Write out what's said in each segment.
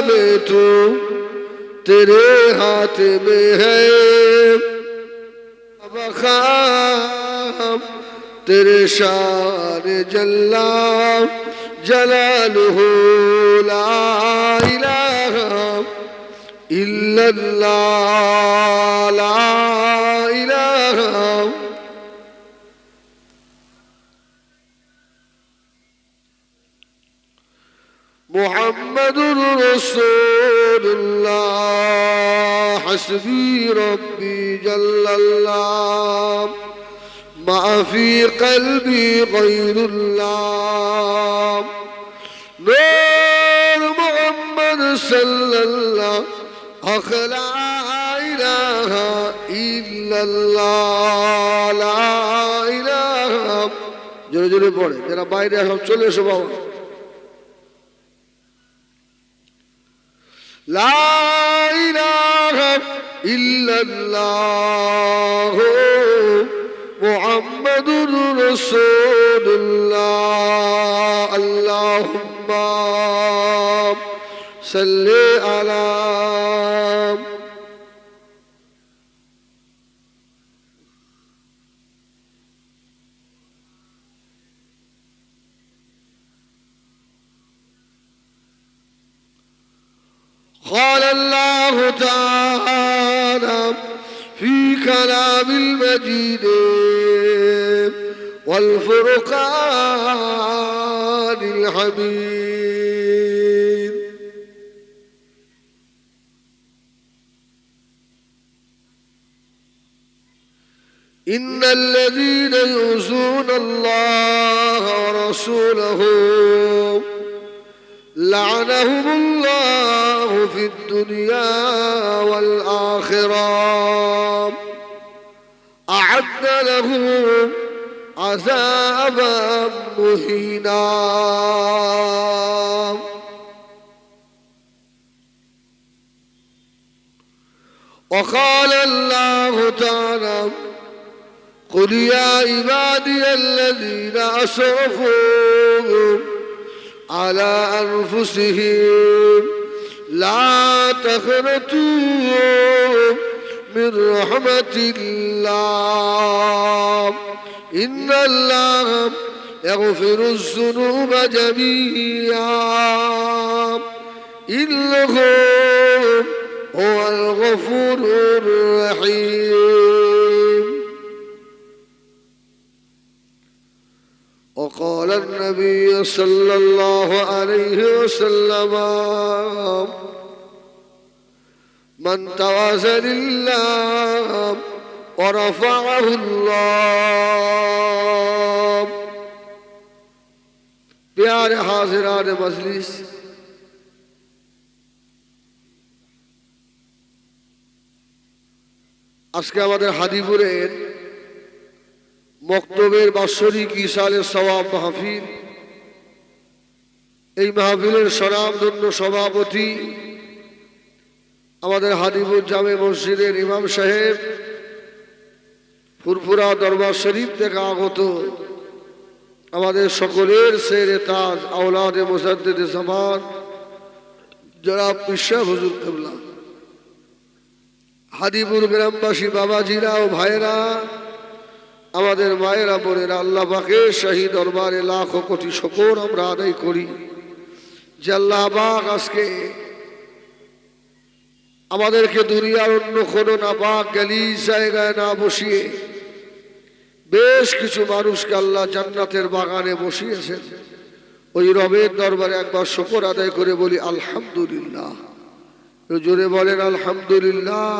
में तू तेरे हाथ में है बखाम तेरे शान जल्ला जलालुहु ला इलाहा इल्लल्लाह ला इलाहा मुहम्मदुर रसूलुल्लाह हस्बी रब्बी जल्लल्लाह मा फी क़ल्बी ग़ैरुल्लाह नूर मुहम्मद सल्लल्लाहु ला इलाहा इल्लल्लाह ला इलाहा जोरे जोरे पढ़े যারা বাইরে সব চলে এসো বাবা لا إله إلا الله محمد رسول الله اللهم صل على قال الله تعالى في كلام المجيد والفرقان الحميد إن الذين يؤذون الله ورسوله لعنهم الله في الدنيا والآخرة أعد لهم عذابا مهينا وقال الله تعالى قل يا عبادي الذين أسرفوا على أنفسهم لا تقنطوا من رحمة الله إن الله يغفر الذنوب جميعا إنه هو الغفور الرحيم وقال النبي صلى الله عليه وسلم من تواضع لله ورفعه الله प्यारे हाजिरान मजलिस আজকে আমাদের হাদিপুরের মক্তবের বাৎসরিক ইসালের সওয়াব মাহফিল এই মাহফিলের স্বনামধন্য সভাপতি আমাদের হাদিপুর জামে মসজিদের ইমাম সাহেব ফুরফুরা দরবার শরীফ থেকে আগত আমাদের সকলের সেরে তাজ আওলাদে মুজাদ্দিদ জামান জনাব পিশা হুজুর কিবলা হাদিপুর গ্রামবাসী বাবাজিরা ও ভাইরা আমাদের মায়েরা বোনেরা আল্লাহ পাকের শাহী দরবারে লাখো কোটি শুকর আমরা আদায় করি যে আল্লাহ পাক আজকে আমাদেরকে দুনিয়ার অন্য কোনো নাপাক গালিজ জায়গায় না বসিয়ে বেশ কিছু মানুষকে আল্লাহ জান্নাতের বাগানে বসিয়েছেন ওই রবের দরবারে একবার শুকর আদায় করে বলি আলহামদুলিল্লাহ জোরে বলেন আলহামদুলিল্লাহ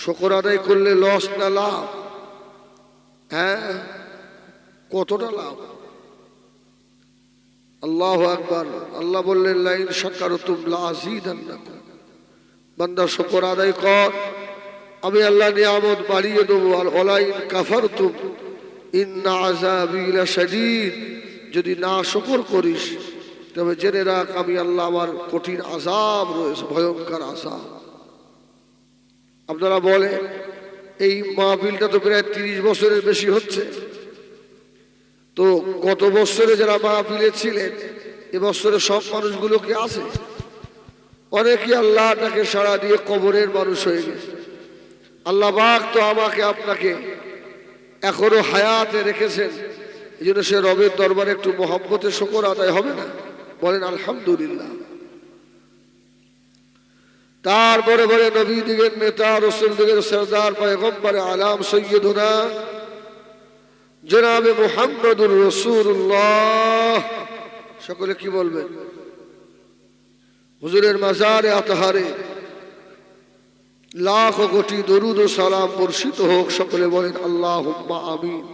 শুকর আদায় করলে লস না লাভ হ্যাঁ কতটা লাভ আল্লাহু আকবার আল্লাহ বললেন লাইন শাকারতুম লাযীদান্নাকুম বান্দা শুকর আদায় কর আমি আল্লাহ নিয়ামত বাড়িয়ে দেবো আর ওয়ালাইন কাফারতুম ইন্না আযাবি লাশাদীদ যদি না শুকর করিস তবে জেনে রাখ আমি আল্লাহ আমার কঠিন আযাব রয়েছে ভয়ঙ্কর আযাব আপনারা বলেন এই মাহফিলটা তো প্রায় ৩০ বছরের বেশি হচ্ছে তো গত বছরে যারা মাহফিলে ছিলেন এবছরে সব মানুষগুলো কি আছে অনেকে আল্লাহটাকে সাড়া দিয়ে কবরের মানুষ হয়ে গেছে। আল্লাহ পাক তো আমাকে আপনাকে এখনো হায়াতে রেখেছেন, এই জন্য সে রবের দরবারে একটু মহব্বতে শুকর আদায় হবে না? বলেন আলহামদুলিল্লাহ। তারপরে বলে নবী দিগের নেতা, রসুল দিগের সরদার, পয়গম্বরে আলাম সৈয়দুনা জনাবে মুহাম্মদুর রাসূলুল্লাহ। সকলে কি বলবেন? হুজুরের মাজারে আতহারে লাখ কোটি দরুদ ও সালাম বর্ষিত হোক। সকলে বলেন আল্লাহুম্মা আমিন।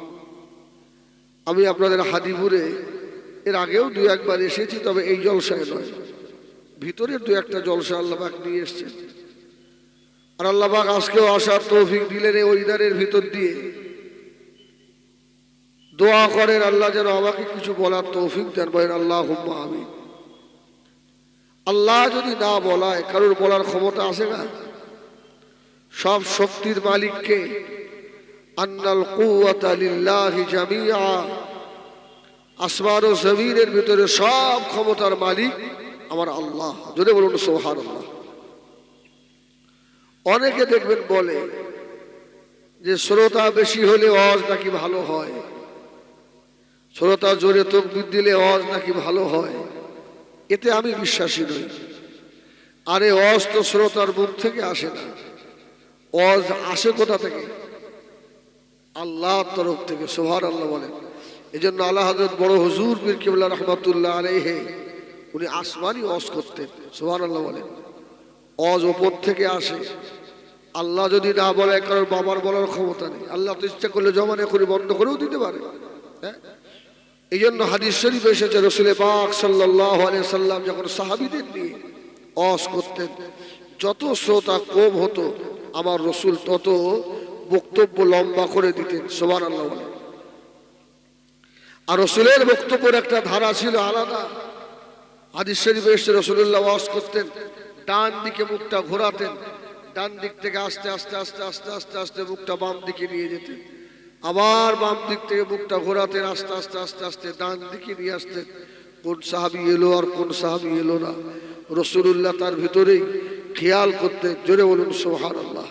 আমি আপনাদের হাদিপুরে এর আগেও দুই একবার এসেছি, তবে এই জলসায় নয়, ভিতরের দু একটা জলসা আল্লাহ পাক নিয়ে এসছেন। আর আল্লাহ পাক আজকেও আসার তৌফিক দিলেন। এই ওইদারের ভিতর দিয়ে দোয়া করেন আল্লাহ যেন আমাকে কিছু বলার তৌফিক দেন। বলেন আল্লাহুম্মা আমিন। আল্লাহ যদি না বলায়, কারোর বলার ক্ষমতা আছে না? সব শক্তির মালিককে, আন্নাল কুওয়াতা লিল্লাহি জামিআ, আসমান ও জমিনের ভিতরে সব ক্ষমতার মালিক আমার আল্লাহ। যদি বলুন সুবহানাল্লাহ। অনেকে দেখবেন বলে যে শ্রোতা বেশি হলে ওয়াজ নাকি ভালো হয়, শ্রোতা জোরে তাকবীর দিলে ওয়াজ নাকি ভালো হয়। এতে আমি বিশ্বাসী নই। আরে ওয়াজ তো শ্রোতার মুখ থেকে আসে না, ওয়াজ আসে কোথা থেকে? আল্লাহর তরফ থেকে। সুবহানাল্লাহ বলেন। এই জন্য আলা হযরত বড় হুজুর পীর কিবলা রহমাতুল্লাহ আলাইহি উনি আসমানি ওয়াজ করতেন। সুবহানাল্লাহ বলেন। ওয়াজ উপর থেকে আসে। আল্লাহ যদি না বলে, কারণ বাবার বলার ক্ষমতা নেই। আল্লাহ তো ইচ্ছা করলে জমানে করে বন্ধ করেও দিতে পারে। হ্যাঁ, এই জন্য হাদিস শরীফ এসেছে, রাসূল পাক সাল্লাল্লাহু আলাইহি সাল্লাম যখন সাহাবীদের নিয়ে ওয়াজ করতেন, যত শ্রোতা কম হতো আমার রসুল তত বক্তব্য লম্বা করে দিতেন। সুবহানাল্লাহ বলেন। আর রসুলের বক্তব্যের একটা ধারা ছিল আলাদা। হাদিস শরীফে এসে রাসূলুল্লাহ ওয়াজ করতেন, ডান দিকে মুখটা ঘোরাতেন, ডান দিক থেকে আস্তে আস্তে আস্তে আস্তে আস্তে আস্তে মুখটা বাম দিকে নিয়ে যেতেন, আবার বাম দিক থেকে মুখটা ঘোরাতেন, আস্তে আস্তে আস্তে আস্তে ডান দিকে নিয়ে আসতেন। কোন সাহাবী এলো আর কোন সাহাবী এলো না, রাসূলুল্লাহ তার ভিতরেই খেয়াল করতেন। জোরে বলুন সুবহানাল্লাহ।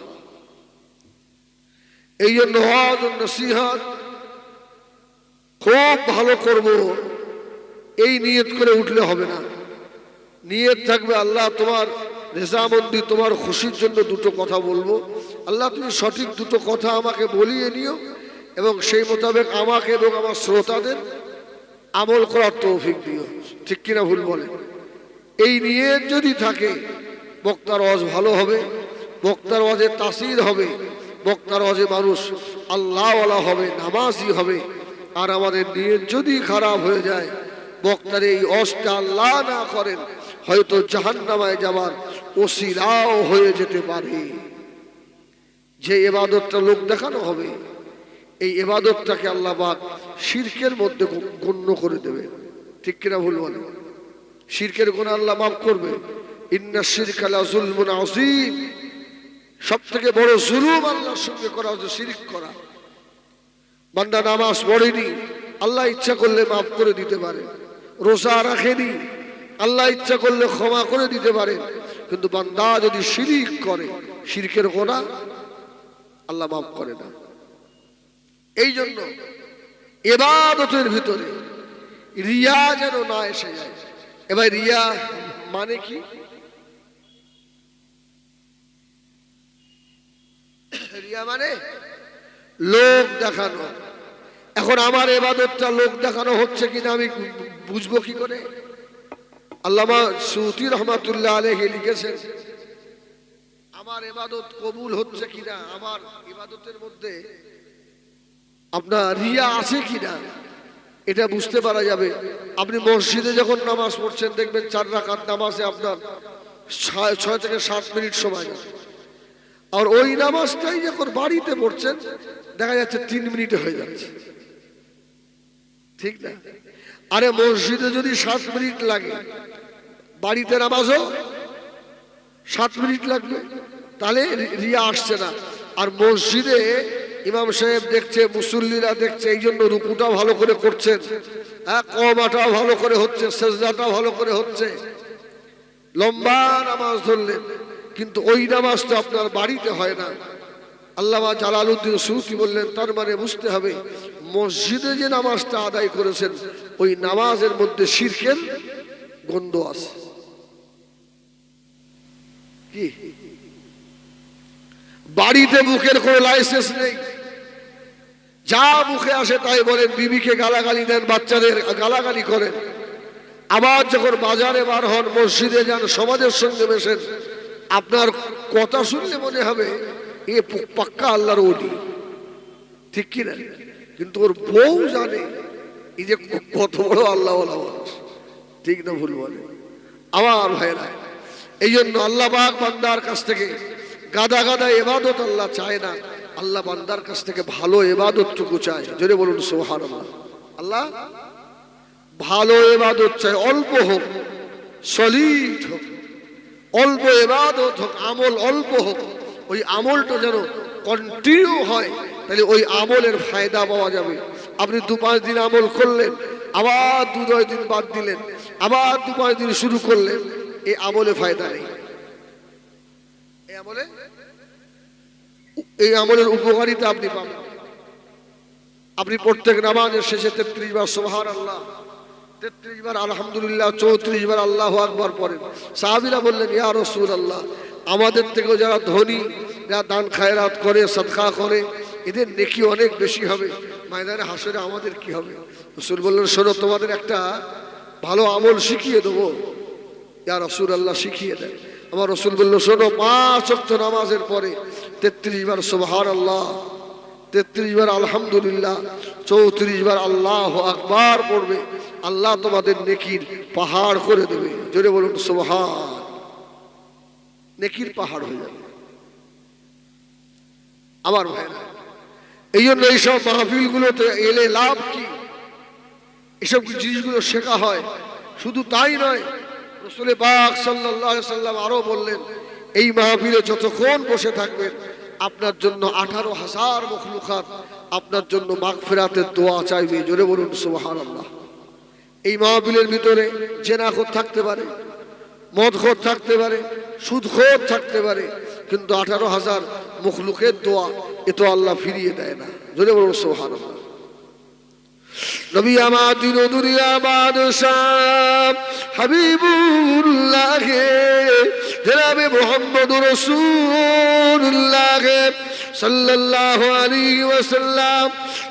এই জন্য ওয়াজ ও নসিহত খুব ভালো করব, এই নিয়ত করে উঠলে হবে না। নিয়ত থাকবে আল্লাহ তোমার রেজামন্দি, তোমার খুশির জন্য দুটো কথা বলবো। আল্লাহ তুমি সঠিক দুটো কথা আমাকে বলিয়ে নিও এবং সেই মোতাবেক আমাকে এবং আমার শ্রোতাদের আমল করার তৌফিক দিও। ঠিক কিনা ভুল বলে? এই নিয়ত যদি থাকে, বক্তার ওয়াজ ভালো হবে, বক্তার ওয়াজে তাসির হবে, বক্তার ওয়াজে মানুষ আল্লাহওয়ালা হবে, নামাজি হবে। আর আমাদের নিয়ত যদি খারাপ হয়ে যায়, বক্তার এই ওয়াজটা আল্লাহ না করেন, হয়তো জাহান্নামায় যাবার ওসিলাও হয়ে যেতে পারে। যে ইবাদতটা লোক দেখানো হবে, এই ইবাদতটাকে আল্লাহ পাক শিরকের মধ্যে গণ্য করে দেবে। ঠিক কিনা ভুল বলে? শিরকের গুনাহ আল্লাহ মাফ করবে। ইন্না শিরকা লা যুলমুন আযীম, সবথেকে বড় জুলুম আল্লাহর সঙ্গে করা হচ্ছে শিরক করা। বান্দা নামাজ পড়েনি, আল্লাহ ইচ্ছা করলে মাফ করে দিতে পারে। রোজা রাখেনি, আল্লাহ ইচ্ছা করলে ক্ষমা করে দিতে পারে। কিন্তু বান্দা যদি শিরক করে, শিরকের গুনাহ আল্লাহ মাফ করে না। এই জন্য ইবাদতের ভিতরে রিয়া যেন না এসে যায়। এবার রিয়া মানে কি? রিয়া মানে লোক দেখানো। এখন আমার ইবাদতটা লোক দেখানো হচ্ছে কিনা আমি বুঝবো কি করে? আল্লামা সুতি রহমাতুল্লাহ আলাইহি লিখেছেন, আমার ইবাদত কবুল হচ্ছে কিনা, আমার ইবাদতের মধ্যে আপনার রিয়া আছে কিনা, এটা বুঝতে পারা যাবে। আপনি মসজিদে যখন নামাজ পড়ছেন, দেখবেন 4 রাকাত নামাজে আপনার 6 থেকে 7 মিনিট সময় লাগে। আর ওই নামাজটাই যখন বাড়িতে পড়ছেন, দেখা যাচ্ছে 3 মিনিটে হয়ে যাচ্ছে। ঠিক না? আরে মসজিদে যদি 7 মিনিট লাগে, বাড়িতে নামাজও 7 মিনিট লাগবে, তাহলে রিয়া আসছে না। আর মসজিদে ইমাম সাহেব দেখছে, মুসল্লিরা দেখছে, এই জন্য রুকুটা ভালো করে করছেন, কমাটাও ভালো করে হচ্ছে, সেজদাটাও ভালো করে হচ্ছে। লম্বা নামাজ ধরলেন, কিন্তু ওই নামাজ তো আপনার বাড়িতে হয় না। আল্লামা জালালউদ্দিন সুয়ুতী বললেন, তার মানে বুঝতে হবে মসজিদে যে নামাজটা আদায় করেছেন ওই নামাজের মধ্যে শিরকের গন্ধ আছে। কি বাড়িতে মুখের কোনো লাইসেন্স নেই, যা মুখে আসে তাই বলেন, বিবিকে গালাগালি দেন, বাচ্চাদের গালাগালি করেন। আবার যখন বাজারে বার হন, মসজিদে যান, সমাজের সঙ্গে মেশেন, আপনার কথা শুনলে মনে হবে এ পাক্কা আল্লাহর ওলি, ঠিক কিনা? কিন্তু ওর বউ জানে এই যে কত বড় আল্লাহওয়ালা মানুষ, ঠিক না ভুল বলে? আমার ভাইরা, এই জন্য আল্লাহ পাক বান্দার কাছ থেকে গাদা গাদা ইবাদত আল্লাহ চায় না, আল্লাহ বান্দার কাছ থেকে ভালো ইবাদতটুকু চায়। জোরে বলুন সুবহানাল্লাহ। আল্লাহ ভালো ইবাদত চায়, অল্প হোক, সলিড হোক, অল্প ইবাদত হোক, আমল অল্প হোক, ওই আমলটা যেন কন্টিনিউ হয়, তাহলে ওই আমলের ফায়দা পাওয়া যাবে। আপনি 2-5 দিন আমল করলেন, আবার 2-2 দিন বাদ দিলেন, আবার 2-5 দিন শুরু করলেন, এই আমলে ফায়দা নেই। এই আমলের উপকারিতা আপনি পাবেন। আপনি প্রত্যেক নামাজের শেষে 33 বার সুবহানাল্লাহ, 33 বার আলহামদুলিল্লাহ, 34 বার আল্লাহু আকবার পড়েন। সাহাবীরা বললেন, ইয়া রাসূলুল্লাহ, আমাদের থেকেও যারা ধনী, যারা দান খায়রাত করে, সাদকা করে, এদের নেকি অনেক বেশি হবে, ময়দানে হাসরে আমাদের কি হবে? রাসূল বললেন, শোনো, তোমাদের একটা ভালো আমল শিখিয়ে দেবো। ইয়া রাসূলুল্লাহ, শিখিয়ে দেন। আমার রাসূল বলল, শোনো, 5 ওয়াক্ত নামাজের পরে 33 বার সুবহানাল্লাহ, 33 বার আলহামদুলিল্লাহ, 34 বার আল্লাহু আকবার পড়বে, আল্লাহ তোমাদের নেকির পাহাড় করে দেবে। জোরে বলুন সুবহান। নেকির পাহাড় হয়ে যাবে। আমার ভাইরা, এই জন্য এইসব মাহফিলগুলোতে এলে লাভ কি? এসব জিনিসগুলো শেখা হয়। শুধু তাই নয়, রাসূল পাক সাল্লাল্লাহু আলাইহি সাল্লাম আরো বললেন, এই মাহফিলে যতক্ষণ বসে থাকবেন আপনার জন্য 18,000 মখলুকাত আপনার জন্য মাগফিরাতের দোয়া চাইবে। জোরে বলুন সুবহানাল্লাহ। এই মাহফিলের ভিতরে জেনাখোর থাকতে পারে, মদখোর থাকতে পারে, সুদখোর থাকতে পারে, কিন্তু 18,000 মখলুকের দোয়া এ তো আল্লাহ ফিরিয়ে দেয় না। জোরে বলুন সুবহানাল্লাহ। নবী আমার দিন দুনিয়া বাদশাহ হাবিবুল্লাহ জনাবে মুহাম্মদুর রাসূলুল্লাহ সাল্লাল্লাহু আলাইহি ওয়াসাল্লাম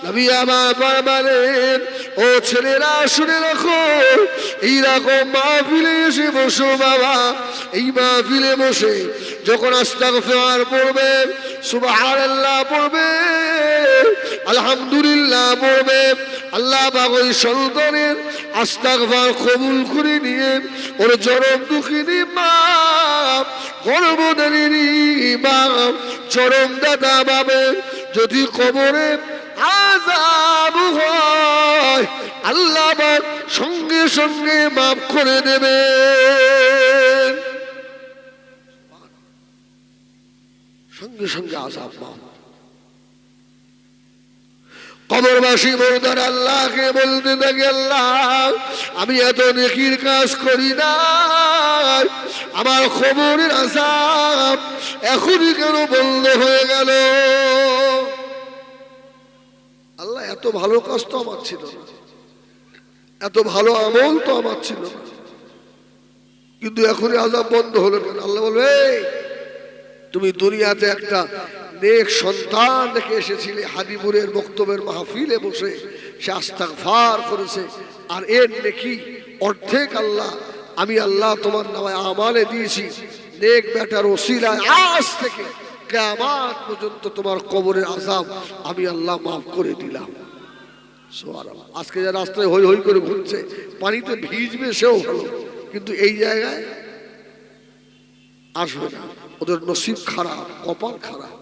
নবী আমার বলেন, ও ছেলেরা শুনে রাখো, এইরকম মাহফিলে এসে বসো বাবা। এই মাহফিলে বসে যখন আস্তাগফির পড়বে, সুবহানাল্লাহ পড়বে, আলহামদুলিল্লাহ পড়বে, আল্লাহ পাক ওই সন্তানের আস্তাগফার কবুল করে নিয়ে ওর চরম দুঃখিনী মা, গর্ভধারিণী মা, চরম দাতা পাবে। যদি কবরে আযাব হয়, আল্লাহ পাক সঙ্গে সঙ্গে মাফ করে দেবেন, সঙ্গে সঙ্গে আযাব মাফ। কবরবাসী বলতেন আল্লাহকে বলতে থাকে, আল্লাহ আমি এত নেকির কাজ করি না, আমার কবরের আযাব এখনই কেন বন্ধ হয়ে গেল? আল্লাহ এত ভালো কাজ তো আমার ছিল না, এত ভালো আমল তো আমার ছিল না, কিন্তু এখনই আযাব বন্ধ হলো কেন? আল্লাহ বলবে, তুমি দুনিয়াতে একটা নেক সন্তান রেখে এসেছিলে, হাদিপুরের বক্তব্যের মাহফিলে বসে সে ইস্তিগফার করেছে, আর এর নেকি অর্ধেক আল্লাহ আমি আল্লাহ তোমার নামে আমালে দিয়েছি। নেক বেটার ওসিলায় আজ থেকে কিয়ামত পর্যন্ত তোমার কবরের আযাব আমি আল্লাহ মাফ করে দিলাম। সুবহানাল্লাহ। আজকে যে রাস্তায় হই হই করে ঘুরছে, পানিতে ভিজবে সেও হলো, কিন্তু এই জায়গায় আসবে না। ওদের নসিব খারাপ, কপাল খারাপ,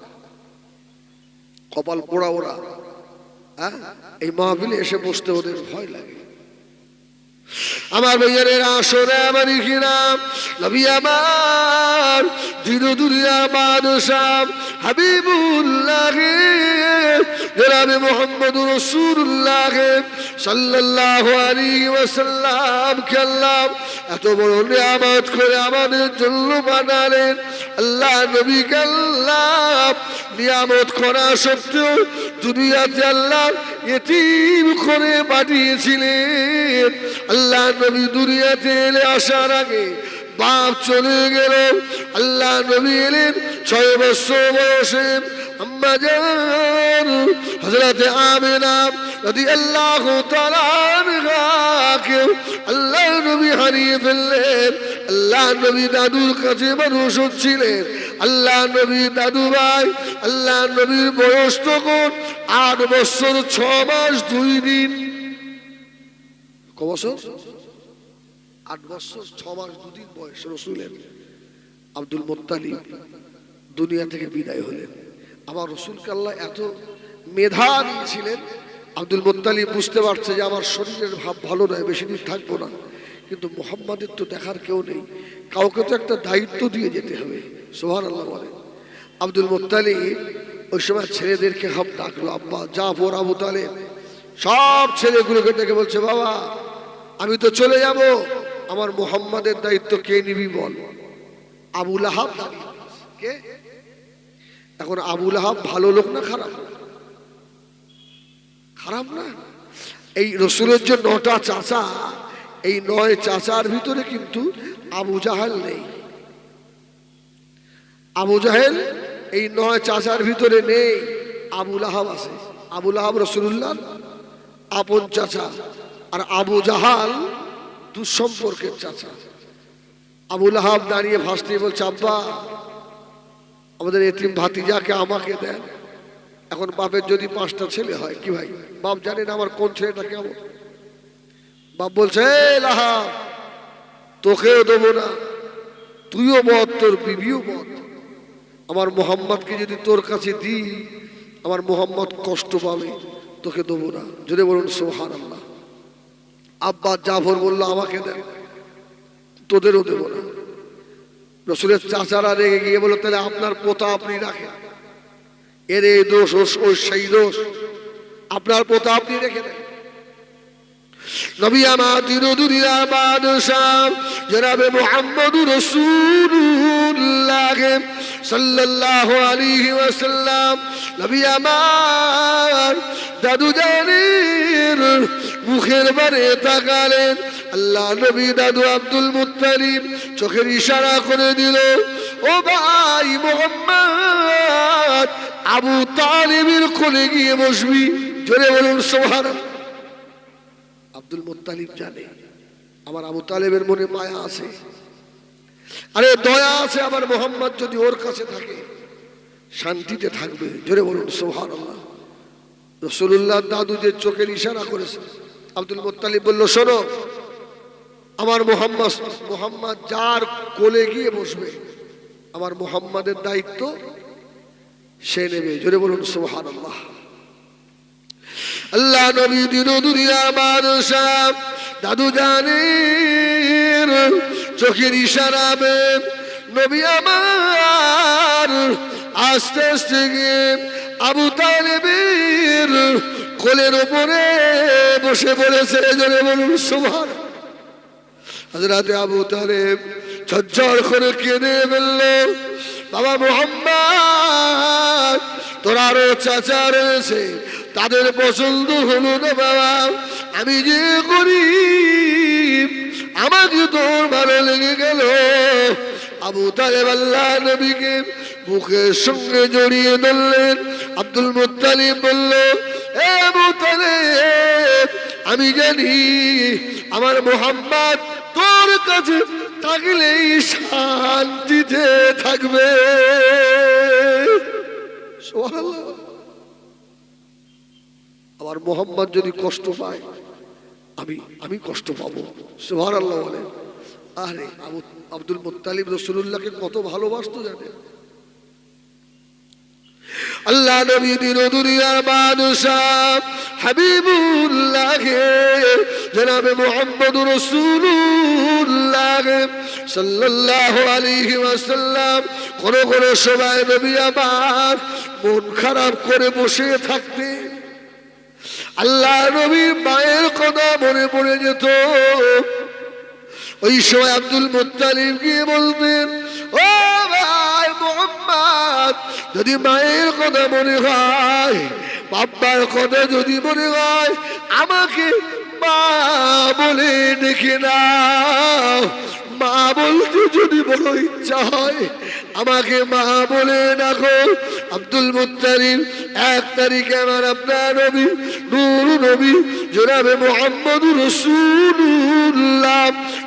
কপাল পোড়া ওরা। এই মাহফিলে এসে বসতে ওদের ভয় লাগে। আমার ভাইয়েরা শোনে আমার কিরাম, নবী আমার দিন দুনিয়ার বাদশাহ হাবিবুল্লাহ জনাবে মুহাম্মদুর রাসূলুল্লাহ সাল্লাল্লাহু আলাইহি ওয়াসাল্লাম কে আল্লাহ এত বড় নিয়ামত করে আমাদের জন্য বানালেন। আল্লাহ নবীকে আল্লাহ নিয়ামত করা সত্ত্বেও দুনিয়াতে আল্লাহ ইতিম করে পাঠিয়েছিলেন। আল্লাহ নবী দুনিয়াতে এলে আসার আগে বাপ চলে গেল, আল্লাহ নবী এলেন 6 বছর বয়সে। আম্মা জান হযরত আমিনা রাদিয়াল্লাহু তাআলা আনহাকে আল্লাহ নবী হারিয়ে ফেললেন। আল্লাহ নবী দাদুর কাছে মানুষ হচ্ছিলেন। আল্লাহ নবী দাদু ভাই, আল্লাহ নবীর বয়স তখন 8 বছর 6 মাস 2 দিন। ক বছর? 8 বছর 6 মাস 2 দিন বয়স রাসূলের। আব্দুল মুত্তালিব দুনিয়া থেকে বিদায় হলেন। আমার রাসূলকে আল্লাহ এত মেধা দিয়েছিলেন, আব্দুল মুত্তালিব বুঝতে পারছে যে আমার শরীরের ভাব ভালো নয়, বেশি দিন থাকবো না, কিন্তু মুহাম্মাদের তো দেখার কেউ নেই, কাউকে তো একটা দায়িত্ব দিয়ে যেতে হবে। সুবহানাল্লাহ বলে। আব্দুল মুত্তালিব ওই সময় ছেলেদেরকে সব ডাকলো, আব্বা জাফর আবু তালেব সব ছেলেগুলোকে ডেকে বলছে, বাবা আমি তো চলে যাব, আমার মুহাম্মাদের দায়িত্ব কে নিবি বল। আবু লাহাব কে? এখন আবু লাহাব ভালো লোক না খারাপ? খারাপ না। এই রসুলের যে 9টা চাচা, এই 9 চাচার ভিতরে কিন্তু আবু জাহেল নেই। আবু জাহেল এই 9 চাচার ভিতরে নেই, আবু লাহাব আছে। আবু লাহাব রাসূলুল্লাহ আপন চাচা, আর আবু জাহাল দুঃসম্পর্কের চাচা। আবু লাহাব দাঁড়িয়ে ভাসতে বলছে, আব্বা আমাদের এতিম ভাতিজাকে আমাকে দেন। এখন বাপের যদি 5টা ছেলে হয় কি ভাই, বাপ জানেন আমার কোন ছেলেটা কেমন। বাপ বলছে, লাহাব তোকেও দেবো না, তুইও বদ, তোর বিবিও বদ। আমার মুহাম্মদকে যদি তোর কাছে দিই, আমার মুহাম্মদ কষ্ট পাবে, তোকে দেবো না। যদি বলুন সুবহানাল্লাহ। আব্বা জাফর বলল, আমাকে দেন, তোদেরও দেবো না। রসুলের চাচারা রেগে গিয়ে বলল, তাহলে আপনার পোতা আপনি রাখেন, এর এই দোষ ওর সেই দোষ, আপনার পোতা আপনি রেখে দেন। নবী আমার দিন দুনিয়ার বাদশাহ জনাবে মুহাম্মদুর রাসূলুল্লাহ সাল্লাল্লাহু আলাইহি ওয়াসাল্লাম নবী আমার দাদু জানের মুখের বারে তাকালেন। আল্লাহ নবী দাদু আব্দুল মুত্তালিব চোখের ইশারা করে দিল, ও ভাই মুহাম্মদ আবু তালেবের কোলে গিয়ে বসবি। জোরে বলুন সুবহানাল্লাহ। আব্দুল মুত্তালিব জানে আমার আবু তালেবের মনে মায়া আছে, আরে দয়া আছে, আমার মুহাম্মদ যদি ওর কাছে থাকে শান্তিতে থাকবে। জোরে বলুন সুবহানাল্লাহ। রাসূলুল্লাহ দাদু যে চোখের ইশারা করেছে, আব্দুল মুত্তালিব বলল, শোনো আমার মুহাম্মদ যার কোলে গিয়ে বসবে, আমার মুহাম্মাদের দায়িত্ব সে নেবে। জোরে বলুন সুবহানাল্লাহ। আল্লাহ নবী দিন দুনিয়ার বাদশাহ দাদু জানের চোখের ইশারাবে নবী আমার আস্তে আস্তে গিয়ে আবু তালেবের কোলের উপরে বসে পড়েছে। জোরে বলুন সুবহানাল্লাহ। হযরত আবু তালেব ঝরঝর করে কেঁদে ফেলল, বাবা মুহাম্মদ তোর আরো চাচা রয়েছে, তাদের পছন্দ হলো না বাবা, আমি যে গরীব, আমাকে তোর ভালো লেগে গেল। আবু তালেব আল্লাহ নবীকে বুকের সঙ্গে জড়িয়ে ধরলেন। আব্দুল মুত্তালিব বলল, এ আবু তালেব আমি জানি আমার মুহাম্মদ তোর কাছে থাকলেই শান্তিতে থাকবে। সুবহানাল্লাহ। আমার মুহাম্মদ যদি কষ্ট পায় আমি কষ্ট পাবো। সুবহানাল্লাহ বলে। আরে আব্দুল মুত্তালিব রাসূলুল্লাহকে কত ভালোবাসতো জানেন। আল্লাহ নবী দিন দুনিয়ার বাদশাহ হাবিবুল্লাহ জনাবে মুহাম্মদুর রাসূলুল্লাহ সাল্লাল্লাহু আলাইহি ওয়াসাল্লাম কোন কোন সময় নবী আমার মন খারাপ করে বসে থাকতেন, আল্লাহ নবীর মায়ের কথা মনে পড়ে যেত। ওই সময় আব্দুল মুত্তালিব গিয়ে বলতেন, ও ভাই মুহাম্মদ, যদি মায়ের কথা মনে হয়, বাবার কথা যদি মনে হয়, আমাকে মা বলে ডেকে নাও। মা বলতে যদি বড় ইচ্ছা হয়, আমাকে মা বলে ডাকো। আব্দুল মুত্তালিব 1 তারিখে আমার আপনার নবী, নূর নবী জনাবে মুহাম্মদুর রাসূলুল্লাহ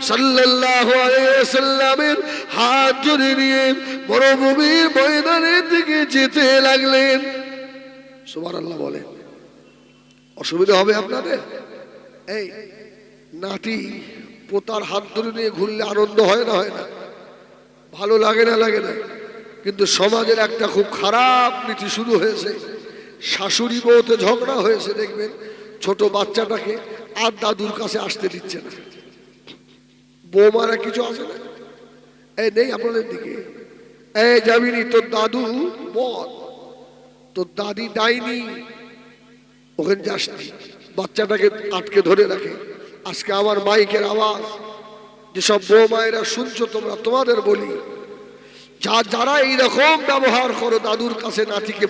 সাল্লাল্লাহু আলাইহি ওয়াসাল্লামের হাত ধরে নিয়ে মরুভূমির ময়দানের দিকে যেতে লাগলেন। সুবহানাল্লাহ বলে। অসুবিধা হবে আপনাদের? এই নাতি পোতার হাত ধরে নিয়ে ঘুরলে আনন্দ হয় না? হয় না? ভালো লাগে না? লাগে না? কিন্তু সমাজের একটা খুব খারাপ নীতি শুরু হয়েছে। শাশুড়ি বউতে ঝগড়া হয়েছে, দেখবেন ছোট বাচ্চাটাকে আর দাদুর কাছে আসতে দিচ্ছে না। বৌমারা কিছু আসে না, এই নেই আপনাদের দিকে, এই যাবিনি, তোর দাদু বল, তোর দাদি ডাইনি, ওখানে যাস না। বাচ্চাটাকে আটকে ধরে রাখে। আজকে আমার মাইকের আওয়াজ যেসব বৌমায়েরা শুনছো তোমরা, তোমাদের বলি, যারা এইরকম ব্যবহার করো, দাদুর কাছে নাতিকে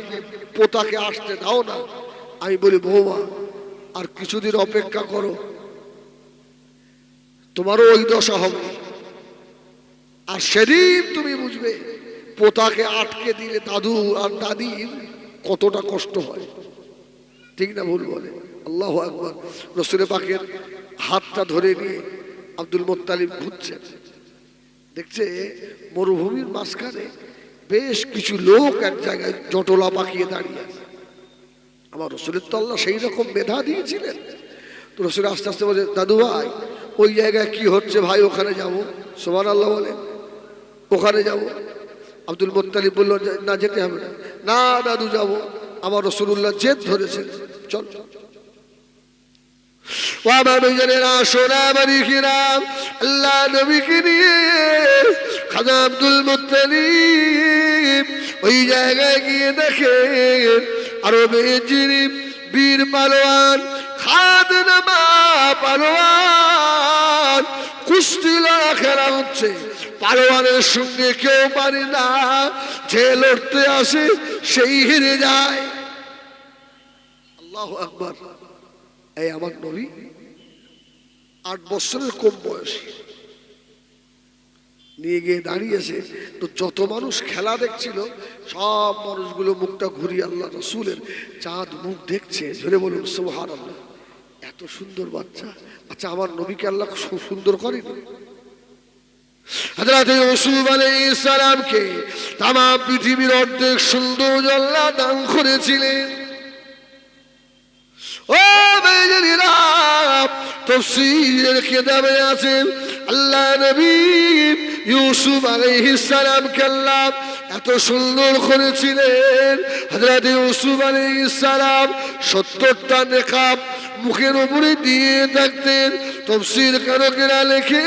পোতাকে আসতে দাও না, আমি বলি বৌমা আর কিছুদিন অপেক্ষা করো, তোমারও ওই দশা হবে। আর সেদিন তুমি বুঝবে পোতাকে আটকে দিলে দাদু আর দাদির কতটা কষ্ট হয়। ঠিক না ভুল বলে? আল্লাহু আকবার। রাসূল পাকের হাতটা ধরে নিয়ে আব্দুল মুত্তালিব ঘুরছে, দেখছে মরুভূমির মাঝখানে বেশ কিছু লোক এক জায়গায় জটলা পাকিয়ে দাঁড়িয়ে আছে। আমার রাসূলের তো আল্লাহ সেই রকম মেধা দিয়েছিলেন। তো রাসূল আস্তে আস্তে বলে, দাদু ভাই ওই জায়গায় কি হচ্ছে ভাই, ওখানে যাবো। সুবহানাল্লাহ বলে, ওখানে যাব। আব্দুল মুত্তালিব বলল, না যেতে হবে না। না দাদু যাবো। আমার রাসূলুল্লাহ জেদ ধরেছেন, চল। আল্লাহ নবীকে নিয়ে খাজা আব্দুল মুত্তালিব ওই জায়গায় গিয়ে দেখেন আরবের যিনি বীর পালোয়ান খাদনামা পালোয়ান, কুস্তি লড়া খেলা হচ্ছে। পালোয়ানের সঙ্গে কেউ পারে না, যে লড়তে আসে সেই হেরে যায়। আল্লাহু আকবার। এই আমার নবী 8 বছরের কম বয়সী নিয়ে গিয়ে দাঁড়িয়েছে। তো যত মানুষ খেলা দেখছিল সব মানুষগুলো মুখটা ঘুরিয়ে আল্লাহ রাসূলের চাঁদ মুখ দেখছে। ধরে বলুন সুবহানাল্লাহ। এত সুন্দর বাচ্চা। আচ্ছা আমার নবীকে আল্লাহ সুন্দর করেনি? হযরত ইউসুফ আলাইহিস সালামকে তাম পৃথিবীর অর্ধেক সৌন্দর্য আল্লাহ দান করেছিলেন। ও বেজরিরা, তাফসীরের কিতাবে আছে আল্লাহ নবী ইউসুফ আলাইহিস সালামকে আল্লাহ এত সুন্দর করেছিলেন। হযরত ইউসুফ আলাইহিস সালাম 70টা নেকাব মুখের উপরে দিয়ে থাকতেন। তাফসীর কারকেরা লেখে